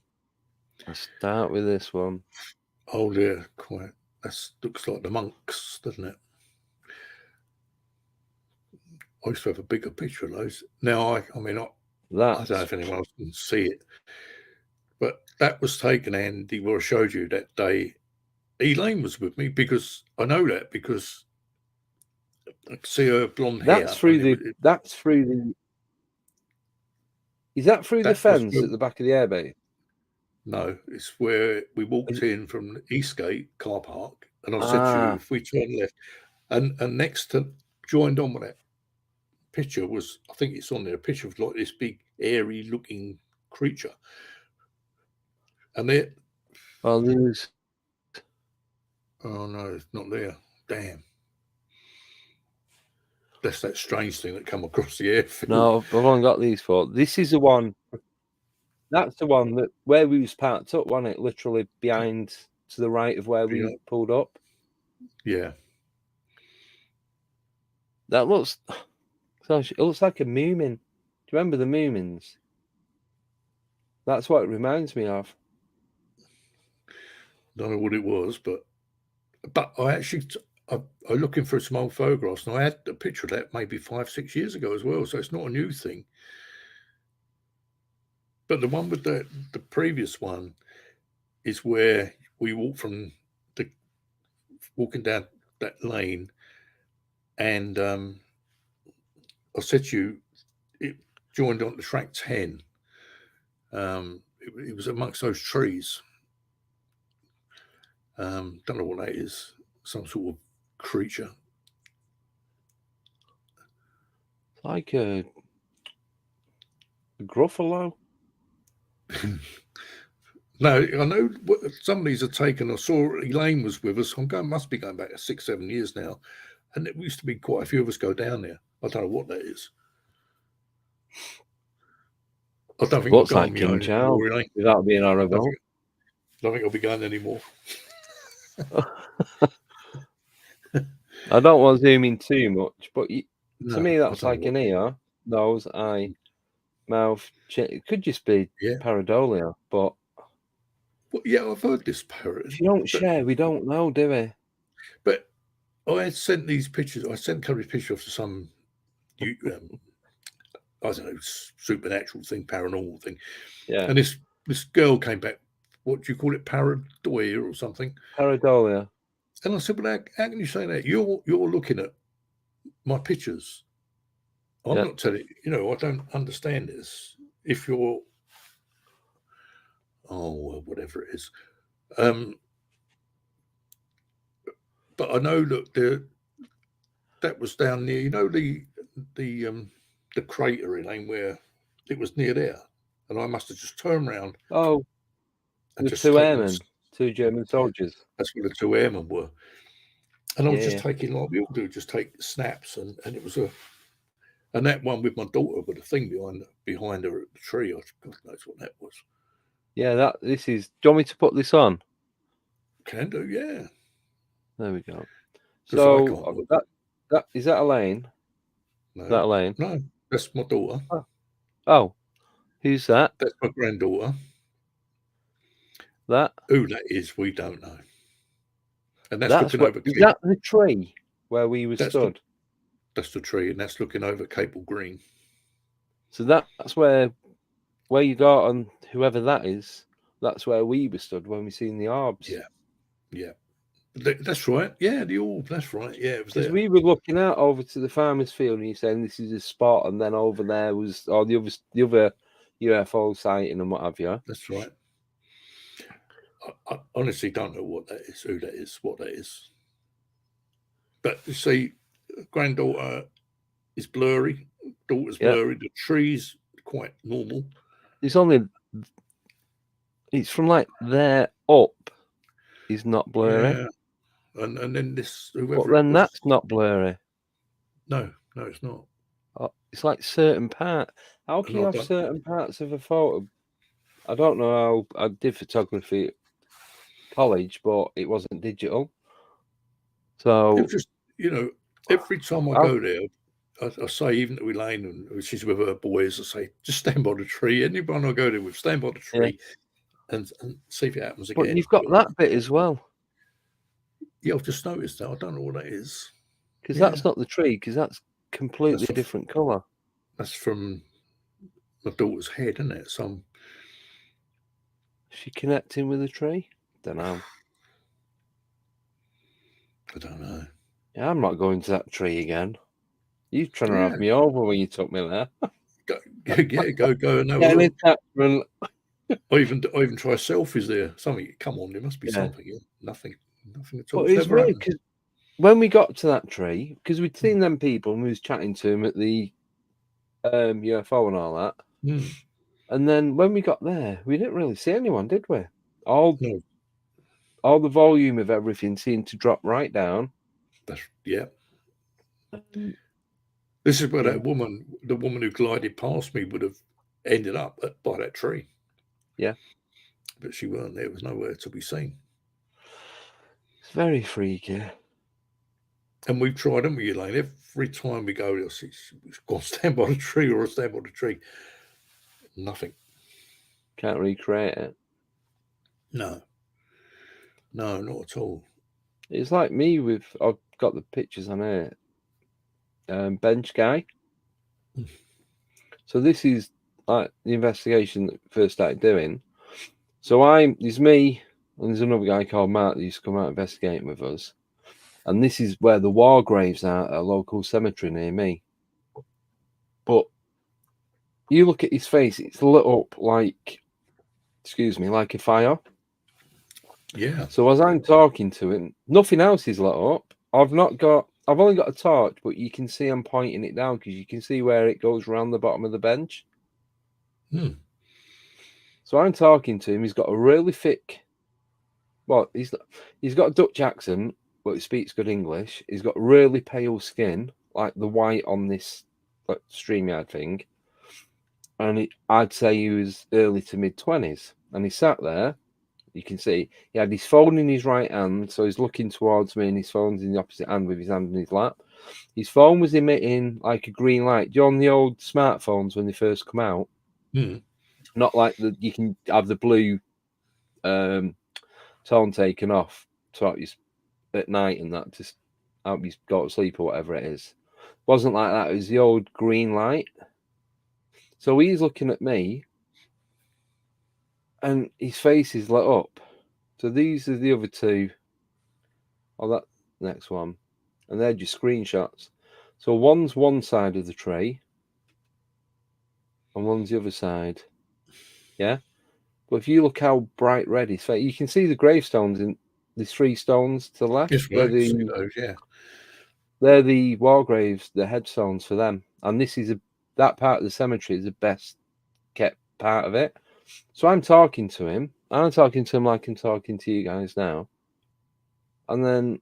I'll start with this one. Oh dear, quite. That looks like the monks, doesn't it? I used to have a bigger picture of those. Now, I don't know if anyone else can see it, but that was taken, Andy, where I showed you that day. Elaine was with me because I know that because I could see her blonde hair. Is that through the fence at the back of the airbase? No, it's where we walked in from the Eastgate car park, and I said to you, if we turn left, and next to joined on with that picture was, I think it's on there, a picture of like this big airy looking creature, and it. Oh, there's. Oh no, it's not there. Damn. That's that strange thing that come across the airfield. No, I've only got these 4. This is the one. That's the one that where we was parked up, wasn't it? Literally behind to the right of where we pulled up. Yeah. That looks. It looks like a moomin. Do you remember the moomins? That's what it reminds me of. Don't know what it was, but I actually I'm looking for some old photographs, and I had a picture of that maybe 5-6 years ago as well. So it's not a new thing. But the one with the previous one is where we walking down that lane, and I said to you, it joined onto track 10. It was amongst those trees. Don't know what that is. Some sort of creature. Like a gruffalo. No, I know some of these are taken. I saw Elaine was with us. Must be going back 6-7 years now, and it used to be quite a few of us go down there. I don't know what that is. I don't think looks I'll go like King Charles without being horrible. I don't think I'll be going anymore. I don't want to zoom in too much, but to me that's like an ear, nose, eye, mouth, chin. It could just be pareidolia, but well, yeah, I've heard this parrot. If you don't share, we don't know, do we? But I had sent these pictures. I sent a couple of pictures off to some, I don't know, supernatural thing, paranormal thing. Yeah. And this girl came back. What do you call it? Pareidolia or something? Pareidolia. And I said, "Well, how can you say that? You're looking at my pictures. I'm Yeah. not telling you. I don't understand this. If you're, whatever it is, but I know that that was down near, the crater, Elaine, where it was near there, and I must have just turned around Oh, and the just two taken. airmen, two German soldiers. That's where the two airmen were, and I was just Yeah. taking, like we all do, just take snaps, and it was and that one with my daughter with the thing behind her at the tree. God knows what that was. Yeah, this is. Do you want me to put this on? Can do, yeah. There we go. 'Cause I So can't look. that is that Elaine? No, Is that Elaine? no, that's my daughter. Oh, who's that? That's my granddaughter. That Who that is, we don't know. And that's that's looking what over. is that the tree where we were That's stood? That's the tree, and that's looking over Capel Green. So that's where you got, and whoever that is, that's where we were stood when we seen the orbs. Yeah, yeah, that's right. Yeah, the orb. That's right. Yeah, it was Because there. we were looking out over to the farmer's field, and you're saying this is a spot, and then over there was the other UFO sighting and what have you. That's right. I honestly don't know what that is, who that is, what that is. But you see, granddaughter is blurry, daughter's blurry. The tree's quite normal. It's from like there up is not blurry. Yeah. And then this, But whoever then it was, that's not blurry. no, it's not. It's like certain part. How can you have certain parts of a photo? I don't know how I did photography at college, but it wasn't digital. So It was just, every time I go there, I say, even to Elaine, and she's with her boys, I say, just stand by the tree. Anyone I go there with, stand by the tree and see if it happens again. But you've got that bit as well. Yeah, I've just noticed that. I don't know what that is. Because that's not the tree, because that's completely different colour. That's from my daughter's head, isn't it? Is she connecting with the tree? Don't know. I don't know. Yeah, I'm not going to that tree again. You trying to have me over when you took me there? Go and have a look. I even try selfies there. Something. Come on, there must be something. Yeah. Nothing at all. But it's weird because when we got to that tree, because we'd seen them people and we was chatting to them at the UFO and all that, and then when we got there, we didn't really see anyone, did we? All the volume of everything seemed to drop right down. This is where the woman who glided past me would have ended up by that tree. Yeah. But she weren't there. There was nowhere to be seen. It's very freaky. And we've tried, haven't we, Elaine? Every time we go, we've got to stand by the tree or stand by the tree. Nothing. Can't recreate it. No, not at all. It's like me I've got the pictures on here. Bench guy. So this is like the investigation that first started doing. So there's me and there's another guy called Matt that used to come out investigating with us. And this is where the war graves are at a local cemetery near me. But you look at his face, it's lit up like a fire. Yeah. So as I'm talking to him, nothing else is lit up. I've only got a torch, but you can see I'm pointing it down because you can see where it goes around the bottom of the bench. So I'm talking to him. He's got a really thick. Well, he's got a Dutch accent, but he speaks good English. He's got really pale skin, like the white on this StreamYard thing. And I'd say he was early to mid-20s. And he sat there. You can see he had his phone in his right hand, so he's looking towards me, and his phone's in the opposite hand with his hand in his lap. His phone was emitting like a green light. Do you know on the old smartphones when they first come out? Not like you can have the blue tone taken off at night and that. Just I hope you go to sleep or whatever it is. Wasn't like that. It was the old green light. So he's looking at me, and his face is lit up. So these are the other two. Oh, that next one, and they're just screenshots. So one's one side of the tray, and one's the other side. Yeah. But if you look how bright red his face, you can see the gravestones in the 3 stones to the left. Yes, right. See those, yeah. They're the war graves, the headstones for them. And this is that part of the cemetery is the best kept part of it. So I'm talking to him. I'm talking to him like I'm talking to you guys now. And then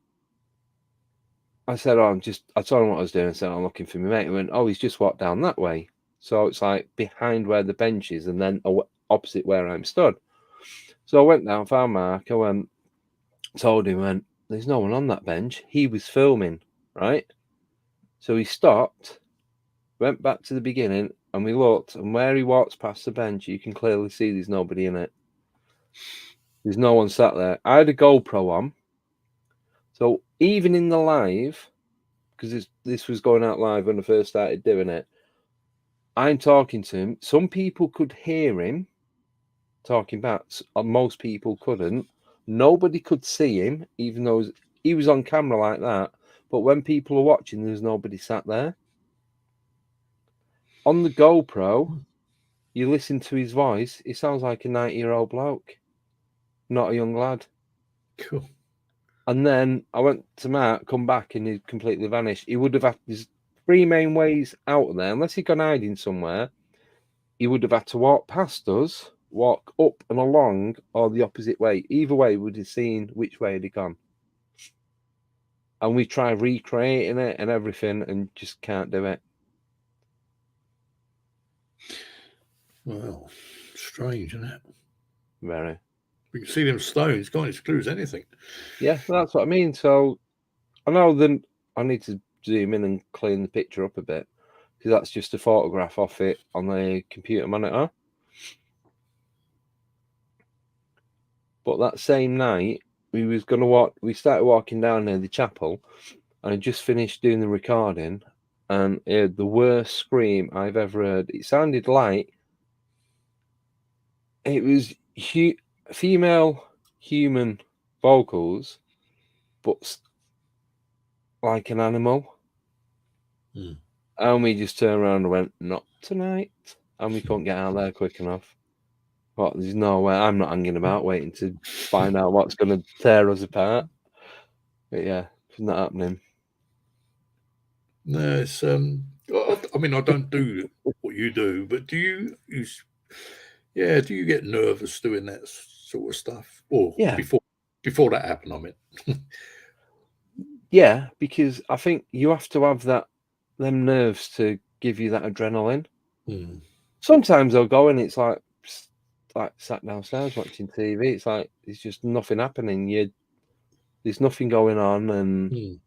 I said, I told him what I was doing. I said, I'm looking for my mate. He went, oh, he's just walked down that way. So it's like behind where the bench is and then opposite where I'm stood. So I went down, found Mark. I went, told him, there's no one on that bench. He was filming, right? So he stopped, went back to the beginning, and we looked, and where he walks past the bench, you can clearly see there's nobody in it. There's no one sat there. I had a GoPro on, so even in the live, because this was going out live when I first started doing it, I'm talking to him. Some people could hear him talking back, most people couldn't. Nobody could see him, even though he was on camera like that. But when people were watching, there was nobody sat there. On the GoPro, you listen to his voice, he sounds like a 90-year-old bloke, not a young lad. Cool. And then I went to Mark, come back, and he completely vanished. He would have had his 3 main ways out of there, unless he'd gone hiding somewhere. He would have had to walk past us, walk up and along, or the opposite way. Either way, we would have seen which way he'd gone. And we tried recreating it and everything, and just can't do it. Well, strange, isn't it? Very. We can see them stones. Can't exclude anything. Yeah, that's what I mean. So I know then I need to zoom in and clean the picture up a bit, because that's just a photograph of it on the computer monitor. But that same night, we started walking down near the chapel, and I just finished doing the recording, and I heard the worst scream I've ever heard. It sounded like it was female human vocals, but like an animal. And we just turned around and went, not tonight. And we couldn't get out there quick enough. But there's no way. I'm not hanging about waiting to find out what's going to tear us apart. But yeah, it's not happening. No, it's I mean, I don't do what you do, but do you get nervous doing that sort of stuff? Or Yeah. before that happened, I mean. Yeah, because I think you have to have them nerves to give you that adrenaline. Sometimes I'll go and it's like sat downstairs watching TV. It's like there's just nothing happening. There's nothing going on, and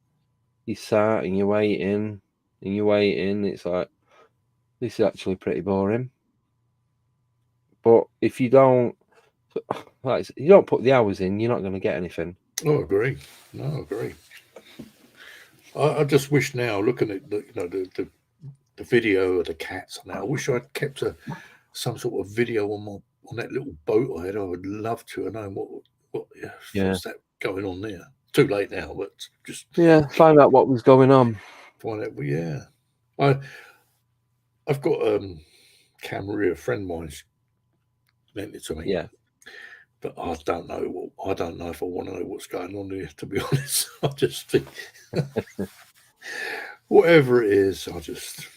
you sat and you're waiting and you're waiting. It's like, this is actually pretty boring. But if you don't, you don't put the hours in, you're not going to get anything. Oh, I agree. No, I agree. I just wish now, looking at the video of the cats now, I wish I'd kept some sort of video on that little boat I had. I would love to have known what's that going on there. Too late now, but just find out what was going on. Find out. Yeah, I've got a camera. A friend of mine's lent it to me. Yeah, but I don't know. I don't know if I want to know what's going on there. To be honest, I just think whatever it is, I just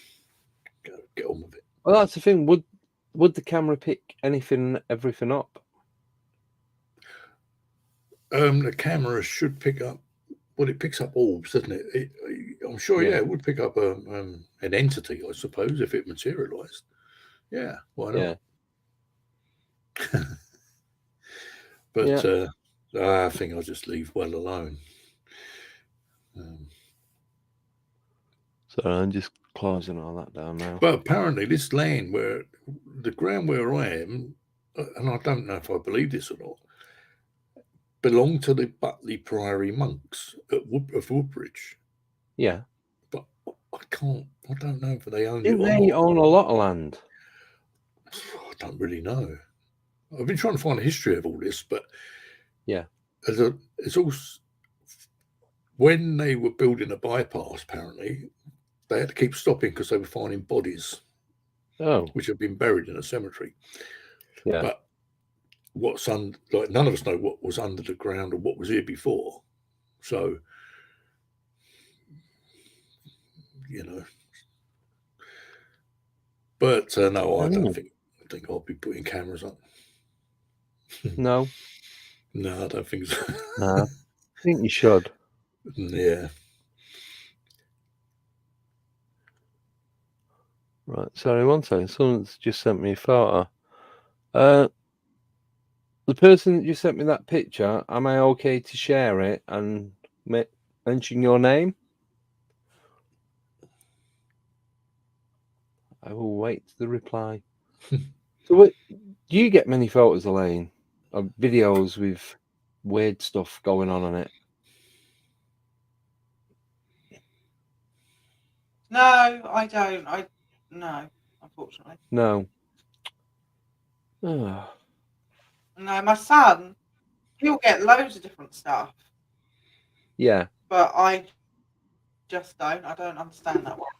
get on with it. Well, that's the thing. Would the camera pick everything up? The camera should pick up. Well, it picks up orbs, doesn't it? I'm sure. Yeah, it would pick up an entity, I suppose, if it materialized. Yeah, why not? Yeah. But I think I'll just leave well alone. So I'm just closing all that down now. But apparently this land the ground where I am, and I don't know if I believe this or not, belonged to the Butley Priory monks of Woodbridge. Yeah. but I don't know if they owned it Didn't or they not. own a lot of land? I don't really know. I've been trying to find a history of all this, but Yeah. it's all when they were building a bypass. Apparently, they had to keep stopping because they were finding bodies Oh. which had been buried in a cemetery. Yeah. But what's like none of us know what was under the ground or what was here before. So, you know, but no, I don't think I'll be putting cameras up. No. No, I don't think so. No. I think you should. Yeah. Right. Sorry, one second. Someone's just sent me a photo. The person that just sent me that picture, am I okay to share it and mention your name? I will wait the reply. So, do you get many photos, Elaine, of videos with weird stuff going on it? No, I don't. No, unfortunately. No. Oh. No, my son, he'll get loads of different stuff, Yeah. but I just don't. I don't understand that one.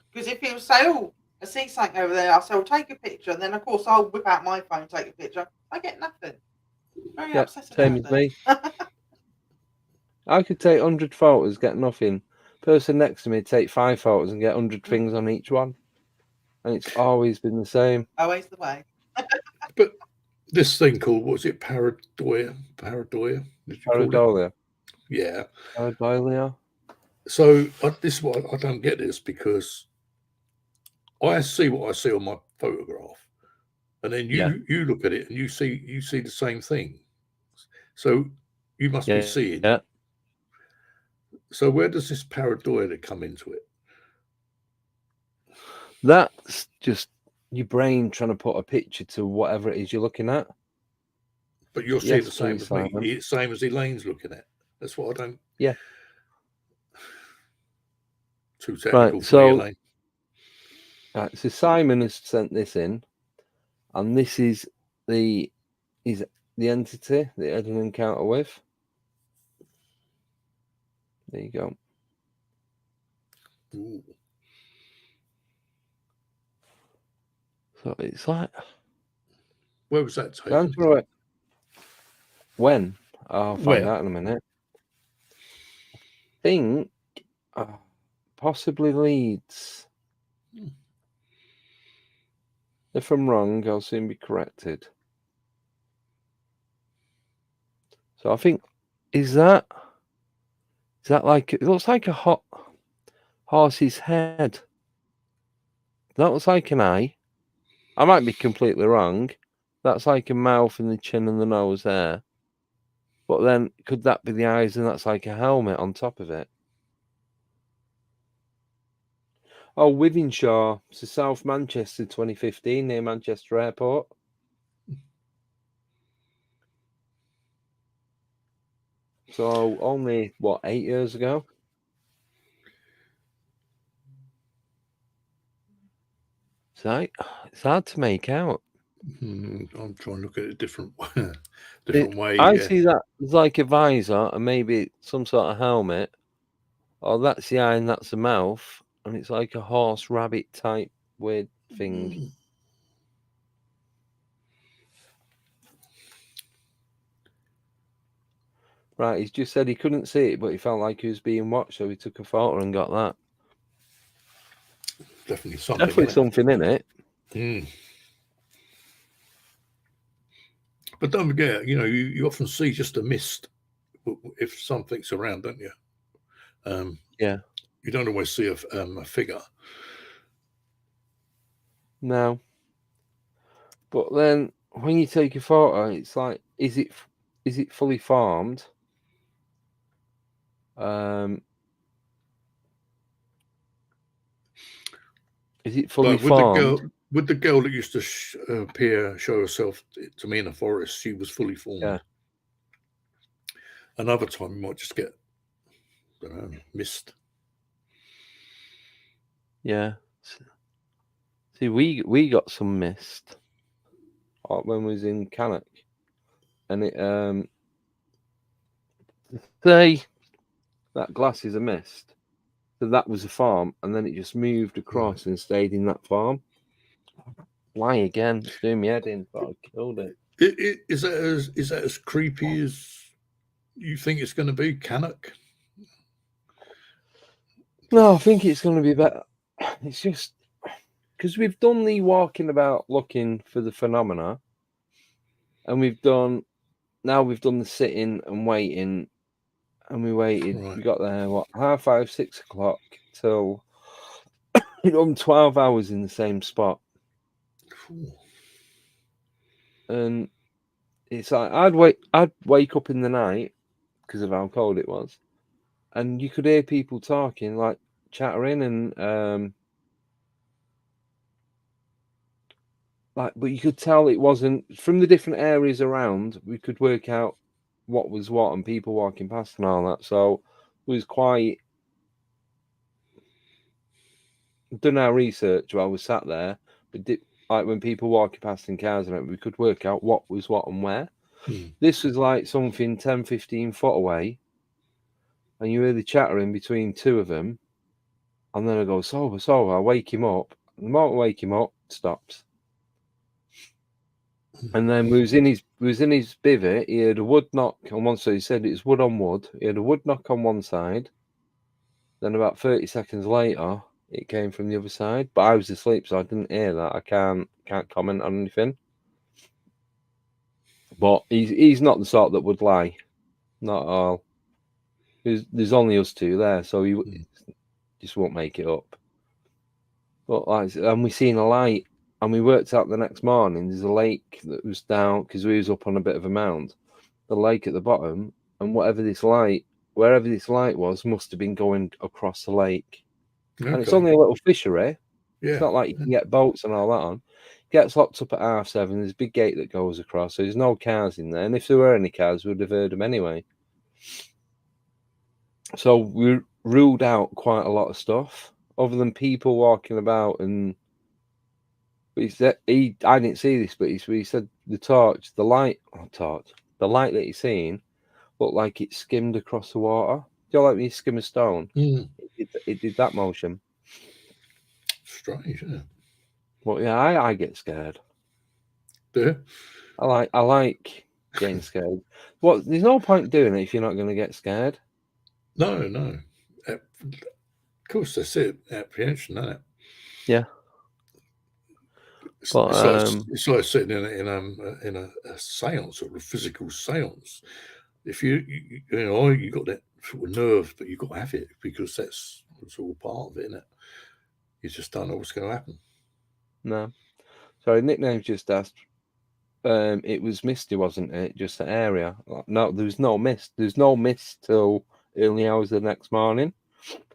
Because if he'll say, "Oh, I see something over there," I'll say, "Well, take a picture," and then of course I'll whip out my phone, take a picture. I get nothing. Very Yeah. upset Same about as me. I could take 100 photos, get nothing. Person next to me take 5 photos and get 100 things on each one, and it's always been the same. Always the way. But this thing called, what was it, Paradoia? Paradoia? Did you call it? Pareidolia. Yeah. Pareidolia. So this is what I don't get this, because I see what I see on my photograph, and then you look at it and you see the same thing. So you must be seeing. Yeah. So where does this pareidolia come into it? That's just your brain trying to put a picture to whatever it is you're looking at. But you'll see Yes, the same please, as me. Simon. It's same as Elaine's looking at. That's what I don't. Yeah. Too technical for me, Elaine. Right, so Simon has sent this in, and this is the entity that he had an encounter with. There you go. Ooh. So it's like, where was that taken? When? I'll find out in a minute. I think possibly Leeds. If I'm wrong, I'll soon be corrected. So I think, is that like, it looks like a horse's head. That looks like an eye. I might be completely wrong. That's like a mouth and the chin and the nose there. But then, could that be the eyes and that's like a helmet on top of it? Oh, Wythenshawe, so South Manchester, 2015, near Manchester Airport. So only, 8 years ago? So it's hard to make out. I'm trying to look at it a different way. I see that as like a visor and maybe some sort of helmet. Oh, that's the eye and that's the mouth. And it's like a horse rabbit type weird thing. Right, he's just said he couldn't see it, but he felt like he was being watched, so he took a photo and got that. Definitely something. Definitely something in it. But don't forget, you often see just a mist if something's around, don't you? Yeah. You don't always see a figure. No. But then when you take a photo, it's like, is it fully formed? Is it fully formed? With the girl that used to show herself to me in the forest, she was fully formed. Yeah. Another time you might just get, mist. Yeah. See, we got some mist when we was in Cannock, and it say that glass is a mist. So that was a farm, and then it just moved across and stayed in that farm. Why again? It's doing me head in, but I killed it. Is that as creepy as you think it's going to be, Cannock? No, I think it's going to be better. It's just because we've done the walking about looking for the phenomena, and we've done the sitting and waiting, and we waited. Right. We got there 5:30, 6 o'clock till 12 hours in the same spot, Cool. and it's like I'd wake up in the night because of how cold it was, and you could hear people talking, like chattering, and but you could tell it wasn't from the different areas around. We could work out what was what and people walking past and all that. So it was quite. Done our research while we sat there, but like when people walking past in cars and it, we could work out what was what and where. This was like something 10, 15 foot away, and you hear the chattering between two of them, and then I go, Sober, I wake him up. And the moment I wake him up, it stops. And then we was in his bivvy. He had a wood knock on one side. He said it was wood on wood. He had a wood knock on one side. Then about 30 seconds later, it came from the other side. But I was asleep, so I didn't hear that. I can't comment on anything. But he's not the sort that would lie. Not at all. There's only us two there, so he just won't make it up. But and we seen a light, and we worked out the next morning. There's a lake that was down because we was up on a bit of a mound. The lake at the bottom, and wherever this light was, must have been going across the lake. Okay. And it's only a little fishery. Yeah. It's not like you can get boats and all that on. Gets locked up at 7:30. There's a big gate that goes across, so there's no cars in there. And if there were any cars, we'd have heard them anyway. So we ruled out quite a lot of stuff, other than people walking about. And I didn't see this, but he said the light that he's seen looked like it skimmed across the water. Do you know, like when you skim a stone? It did that motion. Strange, isn't it? But yeah, I get scared. Do you? I like getting scared. There's no point doing it if you're not going to get scared. No. Of course, that's it. Apprehension, isn't it? Yeah. It's like sitting in a seance or a physical seance. If you got that sort of nerve, but you've got to have it because that's all part of it, isn't it? You just don't know what's going to happen. No. Sorry, nickname's just asked. It was misty, wasn't it? Just the area. No, there was no mist. There's no mist till early hours the next morning.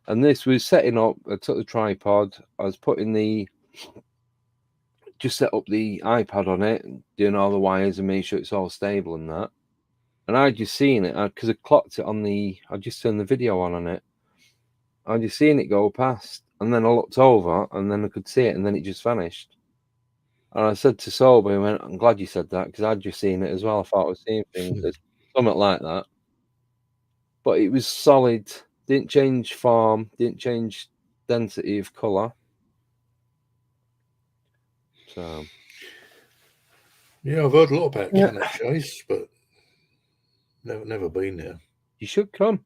And this was setting up. I took the tripod. I was just set up the iPad on it, doing all the wires and make sure it's all stable and that. And I just seen it because I clocked it on I just turned the video on it. I just seen it go past, and then I looked over, and then I could see it, and then it just vanished. And I said to Sober, he went, "I'm glad you said that because I'd just seen it as well. I thought I was seeing things, something like that." But it was solid. Didn't change form. Didn't change density of color. So yeah, I've heard a lot about Cannock Chase, but never been there. You should come.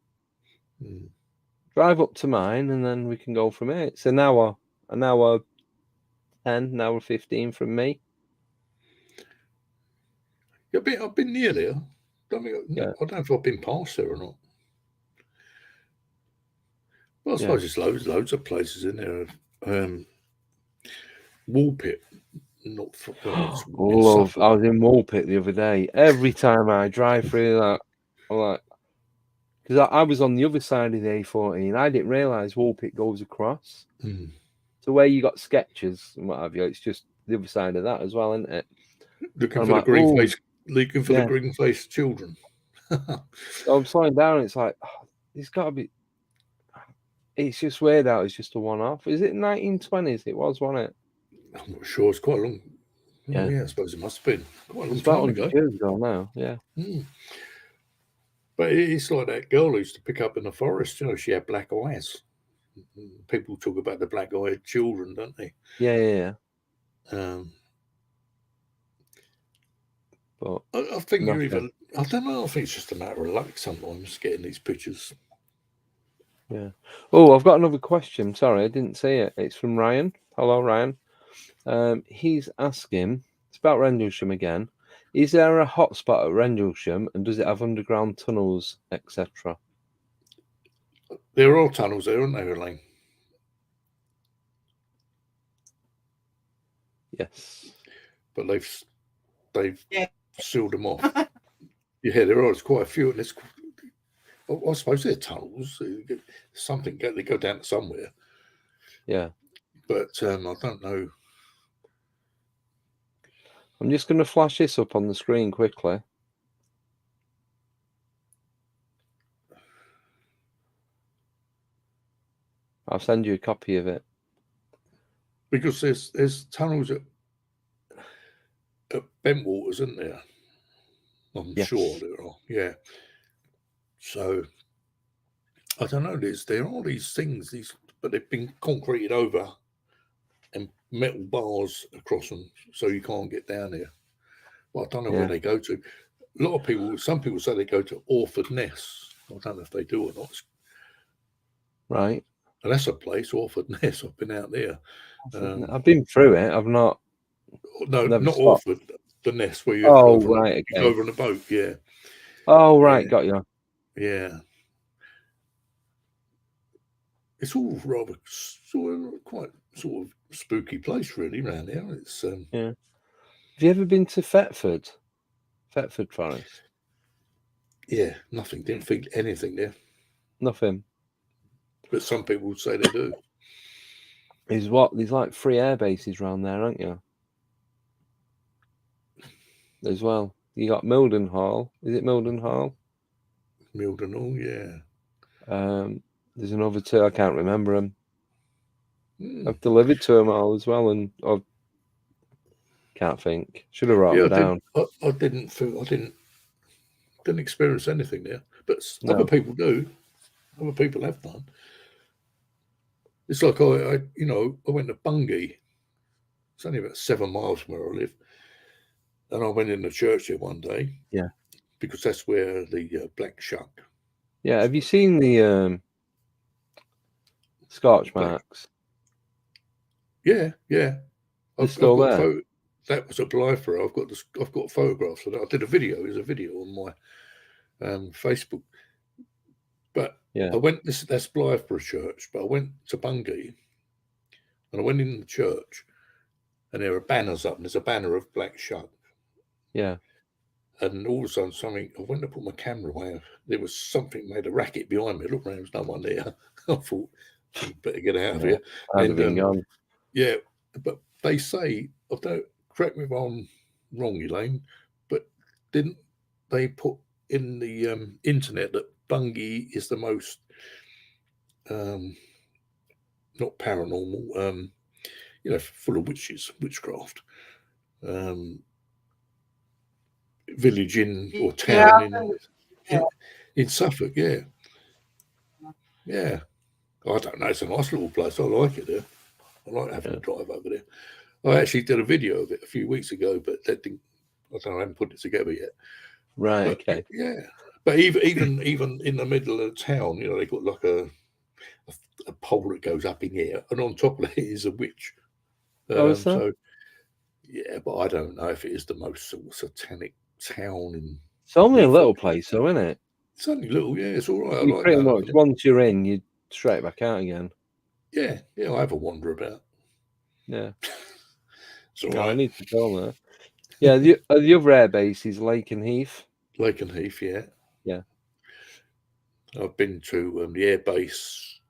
Drive up to mine, and then we can go from here. It's an hour 10, an hour 15 from me. Yeah, I've been near there. I don't know if I've been past there or not. Well, I suppose there's loads of places in there. Woolpit, not for love. I was in Woolpit the other day. Every time I drive through that, I'm like, because I was on the other side of the A14. I didn't realise Woolpit goes across. So where you got sketches and what have you, it's just the other side of that as well, isn't it? Looking for the green-faced children. So I'm slowing down. It's like, there's got to be. it's just weird how it's just a one-off. Is it 1920s? It was, wasn't it? I'm not sure. It's quite a long. Yeah. Oh, yeah, I suppose it must have been quite a long It's about time 100 ago. years ago now. Yeah. Mm. But it's like that girl who used to pick up in the forest. You know, she had black eyes. People talk about the black-eyed children, don't they? Yeah. Um, But I think you're nothing. even. I don't know. I think it's just a matter of luck sometimes getting these pictures. Yeah. Oh, I've got another question. Sorry, I didn't see it. It's from Ryan. Hello, Ryan. He's asking, it's about Rendlesham again. Is there a hotspot at Rendlesham and does it have underground tunnels, etc.? There are tunnels there, aren't there, Elaine? Yes. But they've Yeah. sealed them off. Yeah, there are. There's quite a few, and it's. I suppose they're tunnels. Something they go down somewhere. Yeah. But I don't know. I'm just going to flash this up on the screen quickly. I'll send you a copy of it. Because there's tunnels at Bentwaters, isn't there? I'm Yes. sure there are. Yeah. So I don't know. There are these things, but they've been concreted over and metal bars across them, so you can't get down there. Well, I don't know where Yeah. they go to. A lot of people, some people say they go to Orford Ness. I don't know if they do or not. Right. And that's a place, Orford Ness. I've been out there. I've been through it. I've not. No, Never not stopped. Orford. The Ness where you Oh, go over, right. you go Okay. over on a boat. Yeah, Oh, right. Yeah. Got you. yeah. It's all rather quite sort of spooky place, really, around here. It's Yeah. Have you ever been to Thetford Forest? yeah, nothing. Didn't think anything there, Nothing. but some people say they do. Is what there's like 3 air bases around there, aren't you? As well. You got Mildenhall. Is it Mildenhall? Mildenhall, yeah. There's another 2. I can't remember them. Hmm. I've delivered to them all as well, and I can't think. Should have wrote Yeah, them down. I didn't feel. I didn't experience anything there, but other No. people do. Other people have done. It's like I went to Bungay. It's only about 7 miles from where I live, and I went in the church there one day. Yeah. Because that's where the black shuck. Yeah. Have you seen the scorch marks? Yeah. They're I've still got a there. photo. That was a Blythe. I've got photographs of that. I did a video. There's a video on my Facebook. But Yeah. I went. That's Blytheborough Church. But I went to Bungay, and I went in the church, and there are banners up, and there's a banner of black shuck. Yeah. And all of a sudden, I went to put my camera away. There was something made a racket behind me. I looked around, there was no one there. I thought, better get out of here. I'd have been gone. Yeah, but they say, correct me if I'm wrong, Elaine, but didn't they put in the internet that Bungay is the most, not paranormal, full of witchcraft, village or town in Suffolk, yeah. Yeah. I don't know, it's a nice little place. I like it there. I like having a drive over there. I actually did a video of it a few weeks ago, but that didn't. I don't know. I haven't put it together yet. Right. But, Okay. yeah. But even in the middle of the town, they've got like a pole that goes up in the air, and on top of it is a witch. Is that? So yeah, but I don't know if it is the most sort of satanic town in. It's only a little place, though, isn't it? It's only little, yeah. It's all right. I You like pretty going much over there. once you're in, you're straight back out again. Yeah. I have a wander about. Yeah. It's all No, I right. need to go there. Yeah, the other air base is Lake and Heath. Lake and Heath, yeah. Yeah. I've been to the air base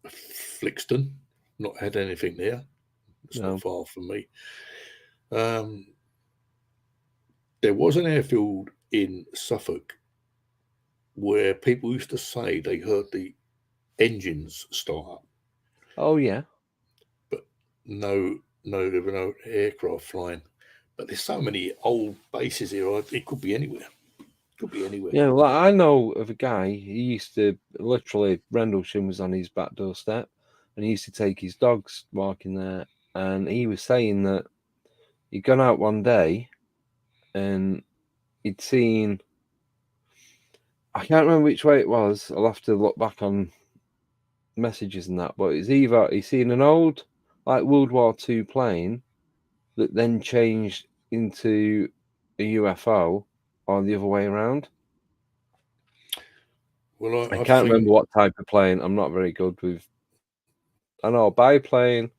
Flixton. Not had anything there. It's No. not far from me. There was an airfield in Suffolk where people used to say they heard the engines start up, Oh yeah. but there were no aircraft flying. But there's so many old bases here. It could be anywhere. Could be anywhere. Yeah, well, I know of a guy. He used to literally Rendlesham was on his back doorstep, and he used to take his dogs walking there. And he was saying that he'd gone out one day, and he'd seen. I can't remember which way it was. I'll have to look back on messages and that. But it's either he's seen an old like World War II plane that then changed into a UFO, or the other way around. Well, I I've can't seen, remember what type of plane. I'm not very good with. I know a biplane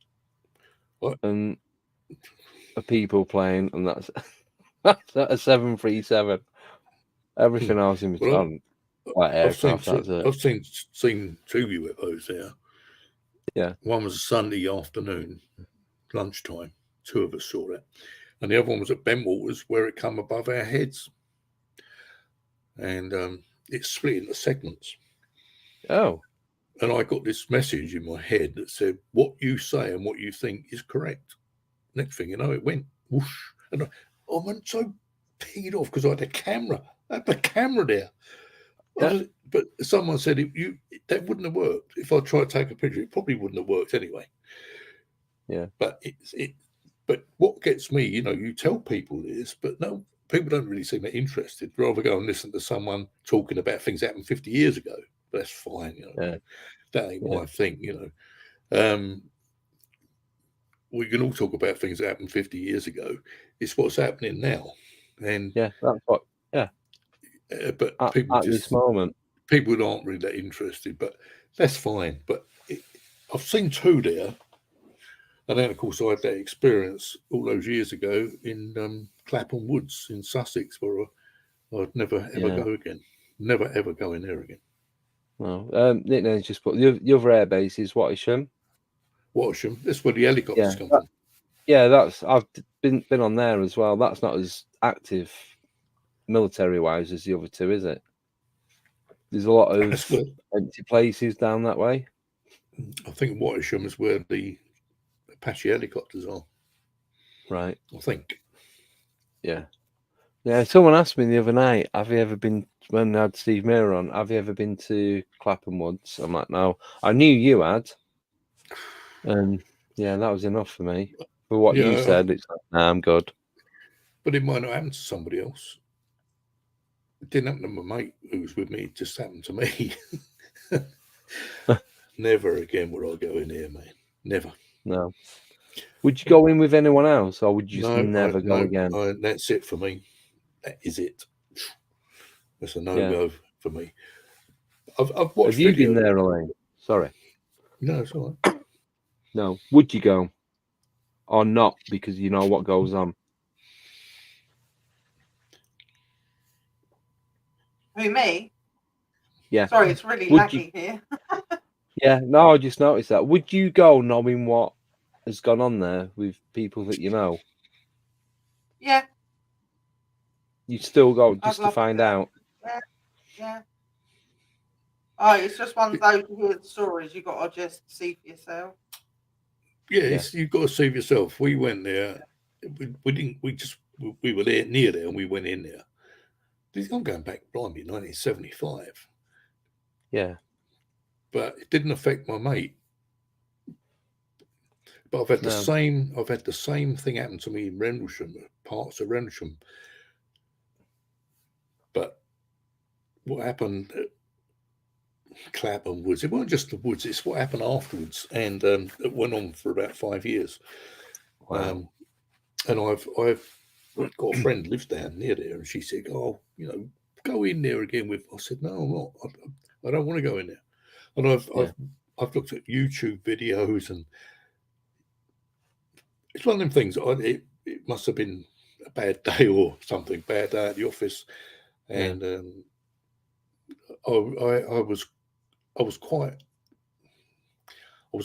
What? and a people plane, and that's that's a 737. Everything else in well, between, like I've seen aircraft. That's it. I've seen two UFOs there. Yeah. One was a Sunday afternoon, lunchtime. Two of us saw it, and the other one was at Bentwaters, where it come above our heads, and it split into segments. Oh. And I got this message in my head that said, "What you say and what you think is correct." Next thing you know, it went whoosh, and I went so peed off because I had a camera. I had the camera there. Yeah. But someone said that wouldn't have worked if I tried to take a picture. It probably wouldn't have worked anyway. Yeah. But But what gets me, you tell people this, but no, people don't really seem interested. Rather go and listen to someone talking about things that happened 50 years ago. That's fine, Yeah. That ain't Yeah. my thing, We can all talk about things that happened 50 years ago. It's what's happening now, and Yeah. That's what. Yeah. But At this moment. people aren't really that interested. But that's fine. But I've seen two there, and then of course I had that experience all those years ago in Clapham Woods in Sussex, where I'd never ever go again. Never ever go in there again. No. Nickname's just put the other air base is Wattisham. Watsham. That's where the helicopters come from. Yeah, I've been on there as well. That's not as active military wise as the other two, is it? There's a lot of empty places down that way. I think Watisham is where the Apache helicopters are. Right. I think. Yeah. Yeah. Someone asked me the other night, have you ever been, when I had Steve Mayer on, have you ever been to Clapham Woods? I'm like, no. I knew you had. And yeah, that was enough for me. For what you said, it's like, nah, I'm good. But it might not happen to somebody else. It didn't happen to my mate who was with me. It just happened to me. Never again would I go in here, man. Never. No. Would you go in with anyone else, or would you just never go again? That's it for me. That is it. That's a no-go for me. I've watched. Have you been there, Elaine? Sorry. No, it's all right. No. Would you go? Or not, because you know what goes on? Who, me? Yeah. Sorry, it's really laggy here. Yeah, no, I just noticed that. Would you go knowing what has gone on there with people that you know? Yeah. You'd still go just to find out? Yeah. Oh, it's just one of those, you hear the stories, you've got to just see for yourself. Yeah, you've got to see for yourself. We went there. We were there near there, and we went in there. I'm going back, blimey, 1975. Yeah. But it didn't affect my mate. But I've had the same thing happen to me in Rendlesham, parts of Rendlesham. But what happened at Clapham Woods, it wasn't just the woods, it's what happened afterwards. And it went on for about 5 years. Wow. And I've got a friend lives down near there, and she said, "Oh, go in there again with." I said, "No, I'm not. I don't want to go in there." And I've looked at YouTube videos, and it's one of them things. It must have been a bad day or something, bad day at the office, and I was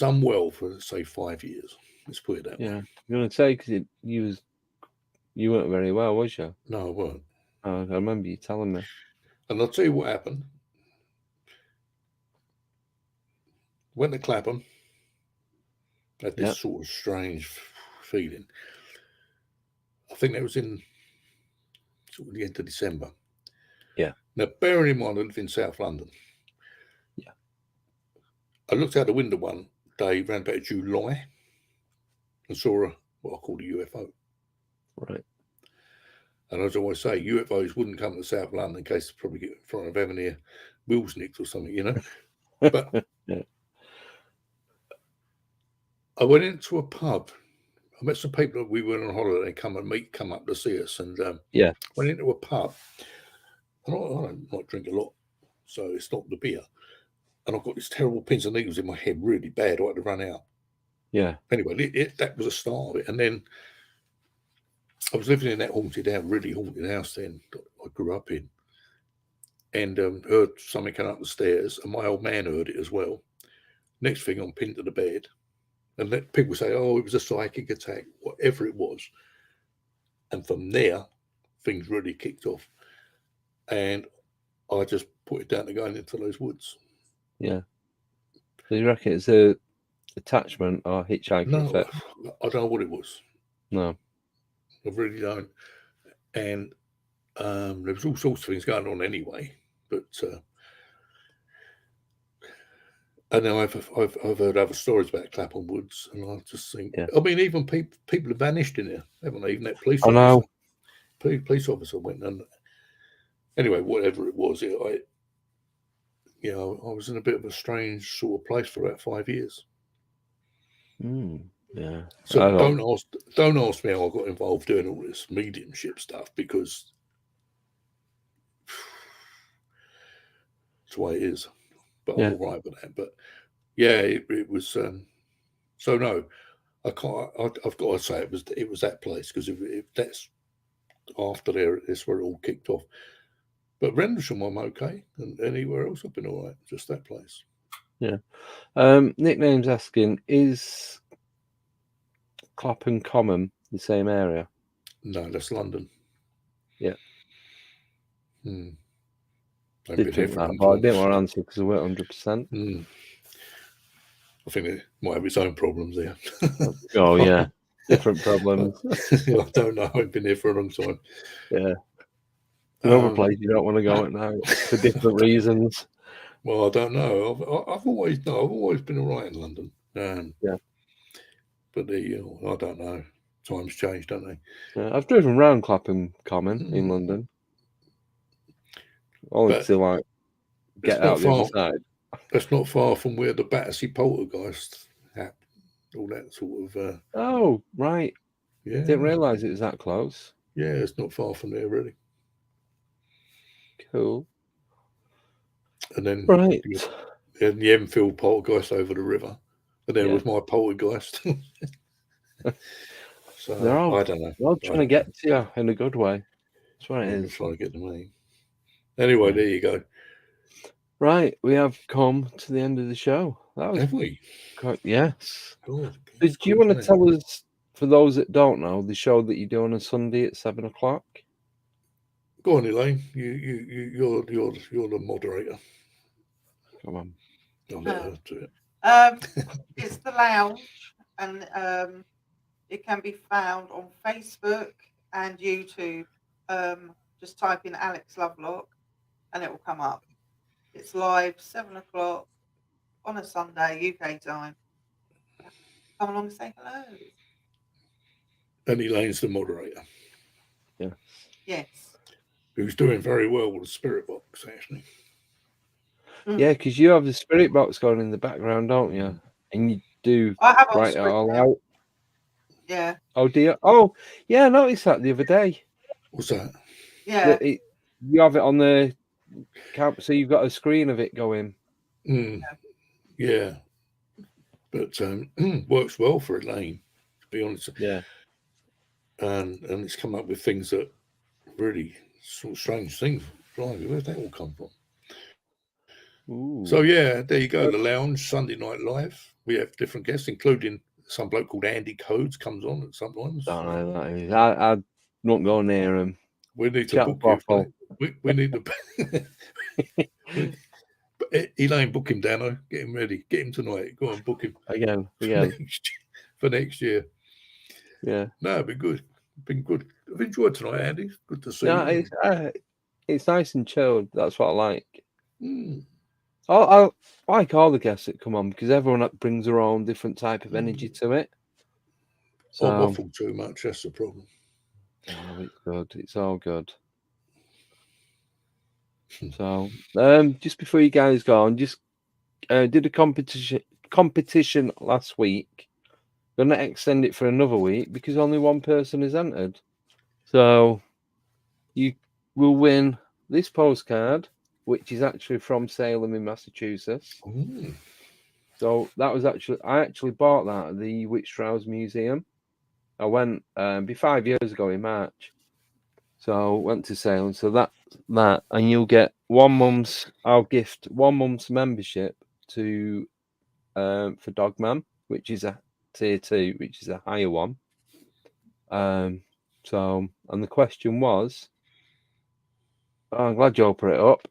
unwell for say 5 years. Let's put it that way. Yeah, you're gonna say because you weren't very well, was you? No, I weren't. I remember you telling me. And I'll tell you what happened. Went to Clapham. Had this Yep. sort of strange feeling. I think that was in sort of the end of December. Yeah. Now, bearing in mind, I live in South London. Yeah. I looked out the window one day around about July and saw what I called a UFO. Right. And as I always say, UFOs wouldn't come to South London in case they probably get in front of having their wheels nicked or something, you know. But Yeah. I went into a pub. I met some people that we were on holiday, come up to see us, and Yeah. went into a pub. And I don't like drink a lot, so it's not the beer. And I've got this terrible pins and needles in my head, really bad. I had to run out. Yeah. Anyway, that was the start of it. And then I was living in that really haunted house then that I grew up in, and heard something come up the stairs, and my old man heard it as well. Next thing, I'm pinned to the bed, and let people say, "Oh, it was a psychic attack," whatever it was. And from there, things really kicked off, and I just put it down to going into those woods. Yeah. Do you reckon it's a attachment or hitchhiking No, effect? I don't know what it was. No. I really don't. And there was all sorts of things going on anyway, but and now I've heard other stories about Clapham Woods, and I just think, Yeah. I mean, even people have vanished in there, haven't they? Even that police I know. police officer went, and anyway, whatever it was, I was in a bit of a strange sort of place for about 5 years. Yeah. So don't ask me how I got involved doing all this mediumship stuff, because it's the way it is. But I'm all right with that. But yeah, it was. So no, I can't. I've got to say it was that place, because if that's after there, that's where it all kicked off. But Rendlesham, I'm okay, and anywhere else I've been all right. Just that place. Yeah. Nickname's asking, is Clapham Common the same area? No, that's London. Yeah. I've Did been here think for a that, long but I time. didn't want to answer because I weren't 100%. I think it might have its own problems there. Oh yeah, different problems. I don't know. I've been here for a long time. Yeah. Another place you don't want to go at now for different reasons. Well, I don't know. I've always been all right in London. Yeah. But I don't know. Times change, don't they? Yeah, I've driven around Clapham Common in London. Only But to like get out the other side. That's not far from where the Battersea poltergeist happened. All that sort of. Oh right. Yeah. Didn't realise it was that close. Yeah, it's not far from there, really. Cool. And then Right. And the Enfield poltergeist over the river, and there was my poltergeist. So I don't know. They're all trying to get to you in a good way. That's what it is. Trying to get to me. Anyway, there you go. Right, we have come to the end of the show. That was have we? Yes. God, do you want to tell us, for those that don't know, the show that you do on a Sunday at 7 o'clock? Go on, Elaine. You're the moderator. Come on. I'll let her do it. It's the Lounge, and it can be found on Facebook and YouTube. Just type in Alex Lovelock, and it will come up. It's live 7 o'clock on a Sunday, UK time. Come along and say hello. And Elaine's the moderator. Yeah. Yes. Who's doing very well with the spirit box, actually. Yeah, because you have the spirit box going in the background, don't you? And you do write it all out. Yeah. Oh dear. Oh, yeah, I noticed that the other day. What's that? Yeah. You have it on the camp, so you've got a screen of it going. Yeah. But works well for Elaine, to be honest. Yeah. And it's come up with things that really sort of strange things. Where'd that all come from? Ooh. So yeah, there you go. The Lounge, Sunday Night Live. We have different guests, including some bloke called Andy Codes comes on at sometimes. Don't know who that is. I don't go near him. We need to book you. We need to. Elaine, book him, Dano. Get him ready. Get him tonight. Go on, book him again. for next year. Yeah. No, it'd be good. Been good. I've enjoyed tonight, Andy. Good to see No, you. it's nice and chilled. That's what I like. Mm. I like all the guests that come on because everyone brings their own different type of energy to it. I So waffle too much. That's the problem. oh, it's good. It's all good. Hmm. So just before you guys go on, just did a competition last week. Gonna extend it for another week because only one person has entered. So you will win this postcard, which is actually from Salem in Massachusetts. Mm. So that was I actually bought that at the Witch Trials Museum. I went be 5 years ago in March. So went to Salem. So that and you'll get I'll gift 1 month's membership to for Dogman, which is a tier 2, which is a higher one. So and the question was, oh, I'm glad you put it up.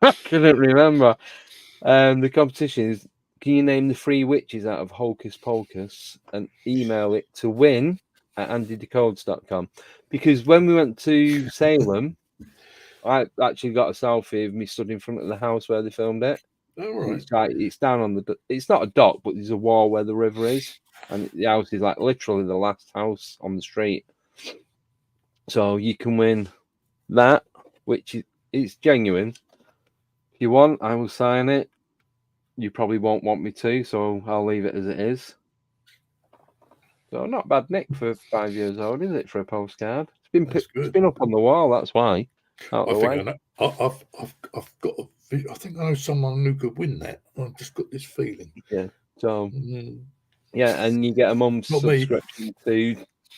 I couldn't remember. The competition is, can you name the 3 witches out of Hocus Pocus and email it to win@andydecodes.com? Because when we went to Salem, I actually got a selfie of me stood in front of the house where they filmed it. All right. It's down on it's not a dock, but there's a wall where the river is, and the house is like literally the last house on the street. So you can win that, which it's genuine. If you want, I will sign it. You probably won't want me to, so I'll leave it as it is. So not bad nick for 5 years old, is it, for a postcard? That's good. It's been up on the wall, that's why. Out I the think way. I know. I've got. I think I know someone who could win that. I've just got this feeling. Yeah. So Mm. yeah, and you get a month's Not me. subscription to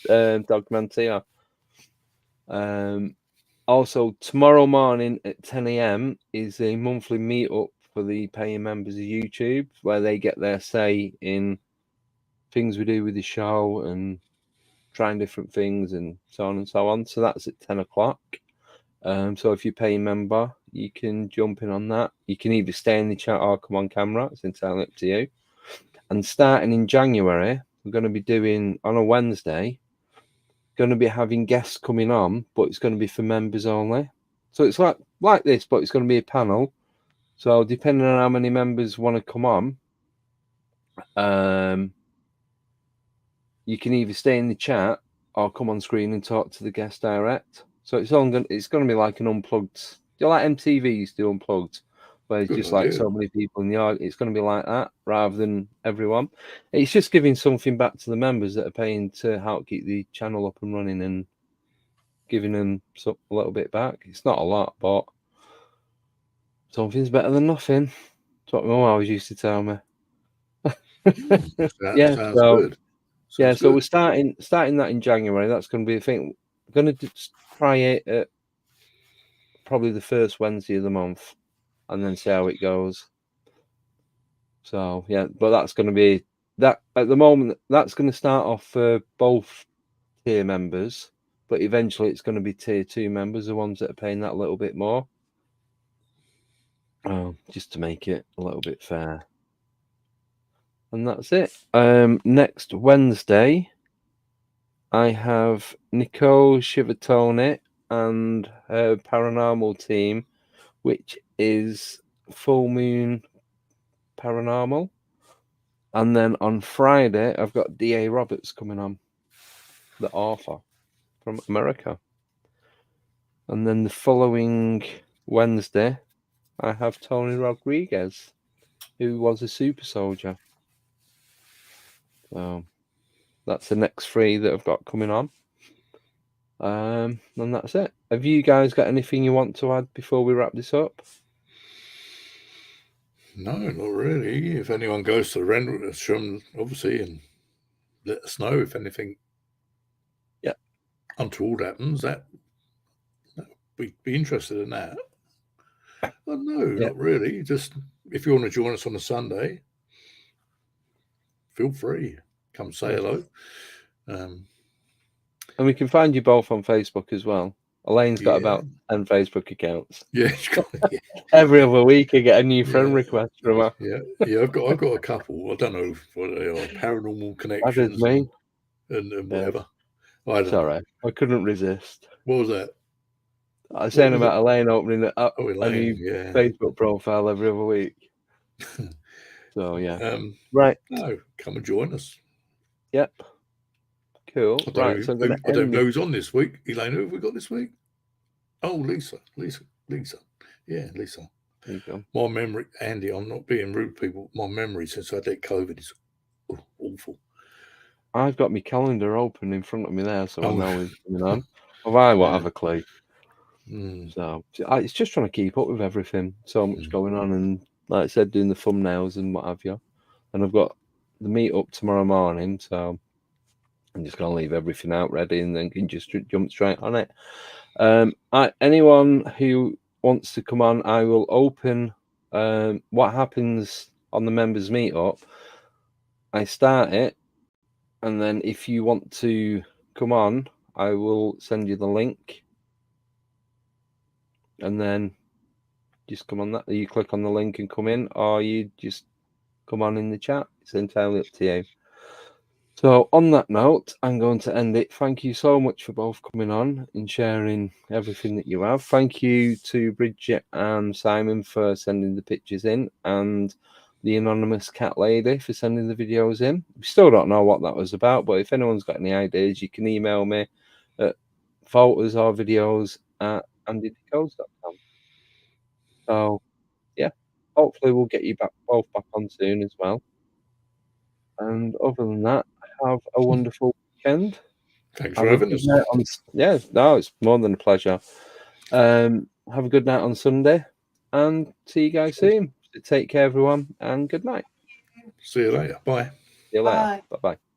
Dogmantia. Also, tomorrow morning at 10 a.m. is a monthly meetup for the paying members of YouTube, where they get their say in things we do with the show and trying different things and so on and so on. So that's at 10 o'clock. So if you're a paying member, you can jump in on that. You can either stay in the chat or come on camera. It's entirely up to you. And starting in January, we're going to be doing on a Wednesday, going to be having guests coming on, but it's going to be for members only. So it's like this, but it's going to be a panel. So depending on how many members want to come on, you can either stay in the chat or come on screen and talk to the guest direct. So it's going to be like an unplugged. Do you like MTV used to do unplugged, where it's Good just like idea. so many people in the audience? It's going to be like that rather than everyone. It's just giving something back to the members that are paying to help keep the channel up and running and giving them a little bit back. It's not a lot, but something's better than nothing. That's what my mum always used to tell me. That Yeah, sounds so good. yeah, Sounds so good. we're starting that in January. That's going to be a thing. We're going to try it at probably the first Wednesday of the month, and then see how it goes. So yeah, but that's going to be that at the moment. That's going to start off for both tier members, but eventually it's going to be tier 2 members, the ones that are paying that little bit more. Just to make it a little bit fair. And that's it. Next Wednesday, I have Nicole Shivatone and her paranormal team, which is Full Moon Paranormal. And then on Friday, I've got D.A. Roberts coming on, the author from America. And then the following Wednesday, I have Tony Rodriguez, who was a super soldier. So that's the next 3 that I've got coming on. And that's it. Have you guys got anything you want to add before we wrap this up? No, not really. If anyone goes to the restaurant, obviously, and let us know if anything untoward happens, that we'd be interested in that. Well, no, not really. Just if you want to join us on a Sunday, feel free. Come say hello. And we can find you both on Facebook as well. Elaine's got Yeah. about 10 Facebook accounts. Yeah. Every other week, I get a new friend Yeah. request from her. Yeah. I've got a couple. I don't know what they are. Paranormal That is connections me. and whatever. I don't It's know. all right. I couldn't resist. What was that? I was saying was about Elaine opening up Oh, a Elaine. new Yeah. Facebook profile every other week. So yeah. Right. No, come and join us. Yep. Cool. I don't Right. know, So I'm going to I don't end know this. who's on this week. Elaine, who have we got this week? Oh, Lisa. Yeah, Lisa. There you go. My memory, Andy, I'm not being rude, people. My memory since I had that COVID is awful. I've got my calendar open in front of me there, so I Oh. know who's coming on. Well, I won't Yeah. have a clue. Mm. So it's just trying to keep up with everything. So much going on, and like I said, doing the thumbnails and what have you. And I've got the meet up tomorrow morning, so I'm just gonna leave everything out ready, and then can just jump straight on it. Anyone who wants to come on, I will open. What happens on the members meetup? I start it, and then if you want to come on, I will send you the link, and then just come on that. You click on the link and come in, or you just come on in the chat. It's entirely up to you. So on that note, I'm going to end it. Thank you so much for both coming on and sharing everything that you have. Thank you to Bridget and Simon for sending the pictures in, and the anonymous cat lady for sending the videos in. We still don't know what that was about, but if anyone's got any ideas, you can email me at photos or videos at andydecodes.com. So yeah, hopefully we'll get you both back on soon as well. And other than that, have a wonderful weekend. Thanks Have for a having good us. night on. Yeah, no, it's more than a pleasure. Have a good night on Sunday, and see you guys soon. Take care, everyone, and good night. See you later. Bye. See you later. Bye. Bye bye.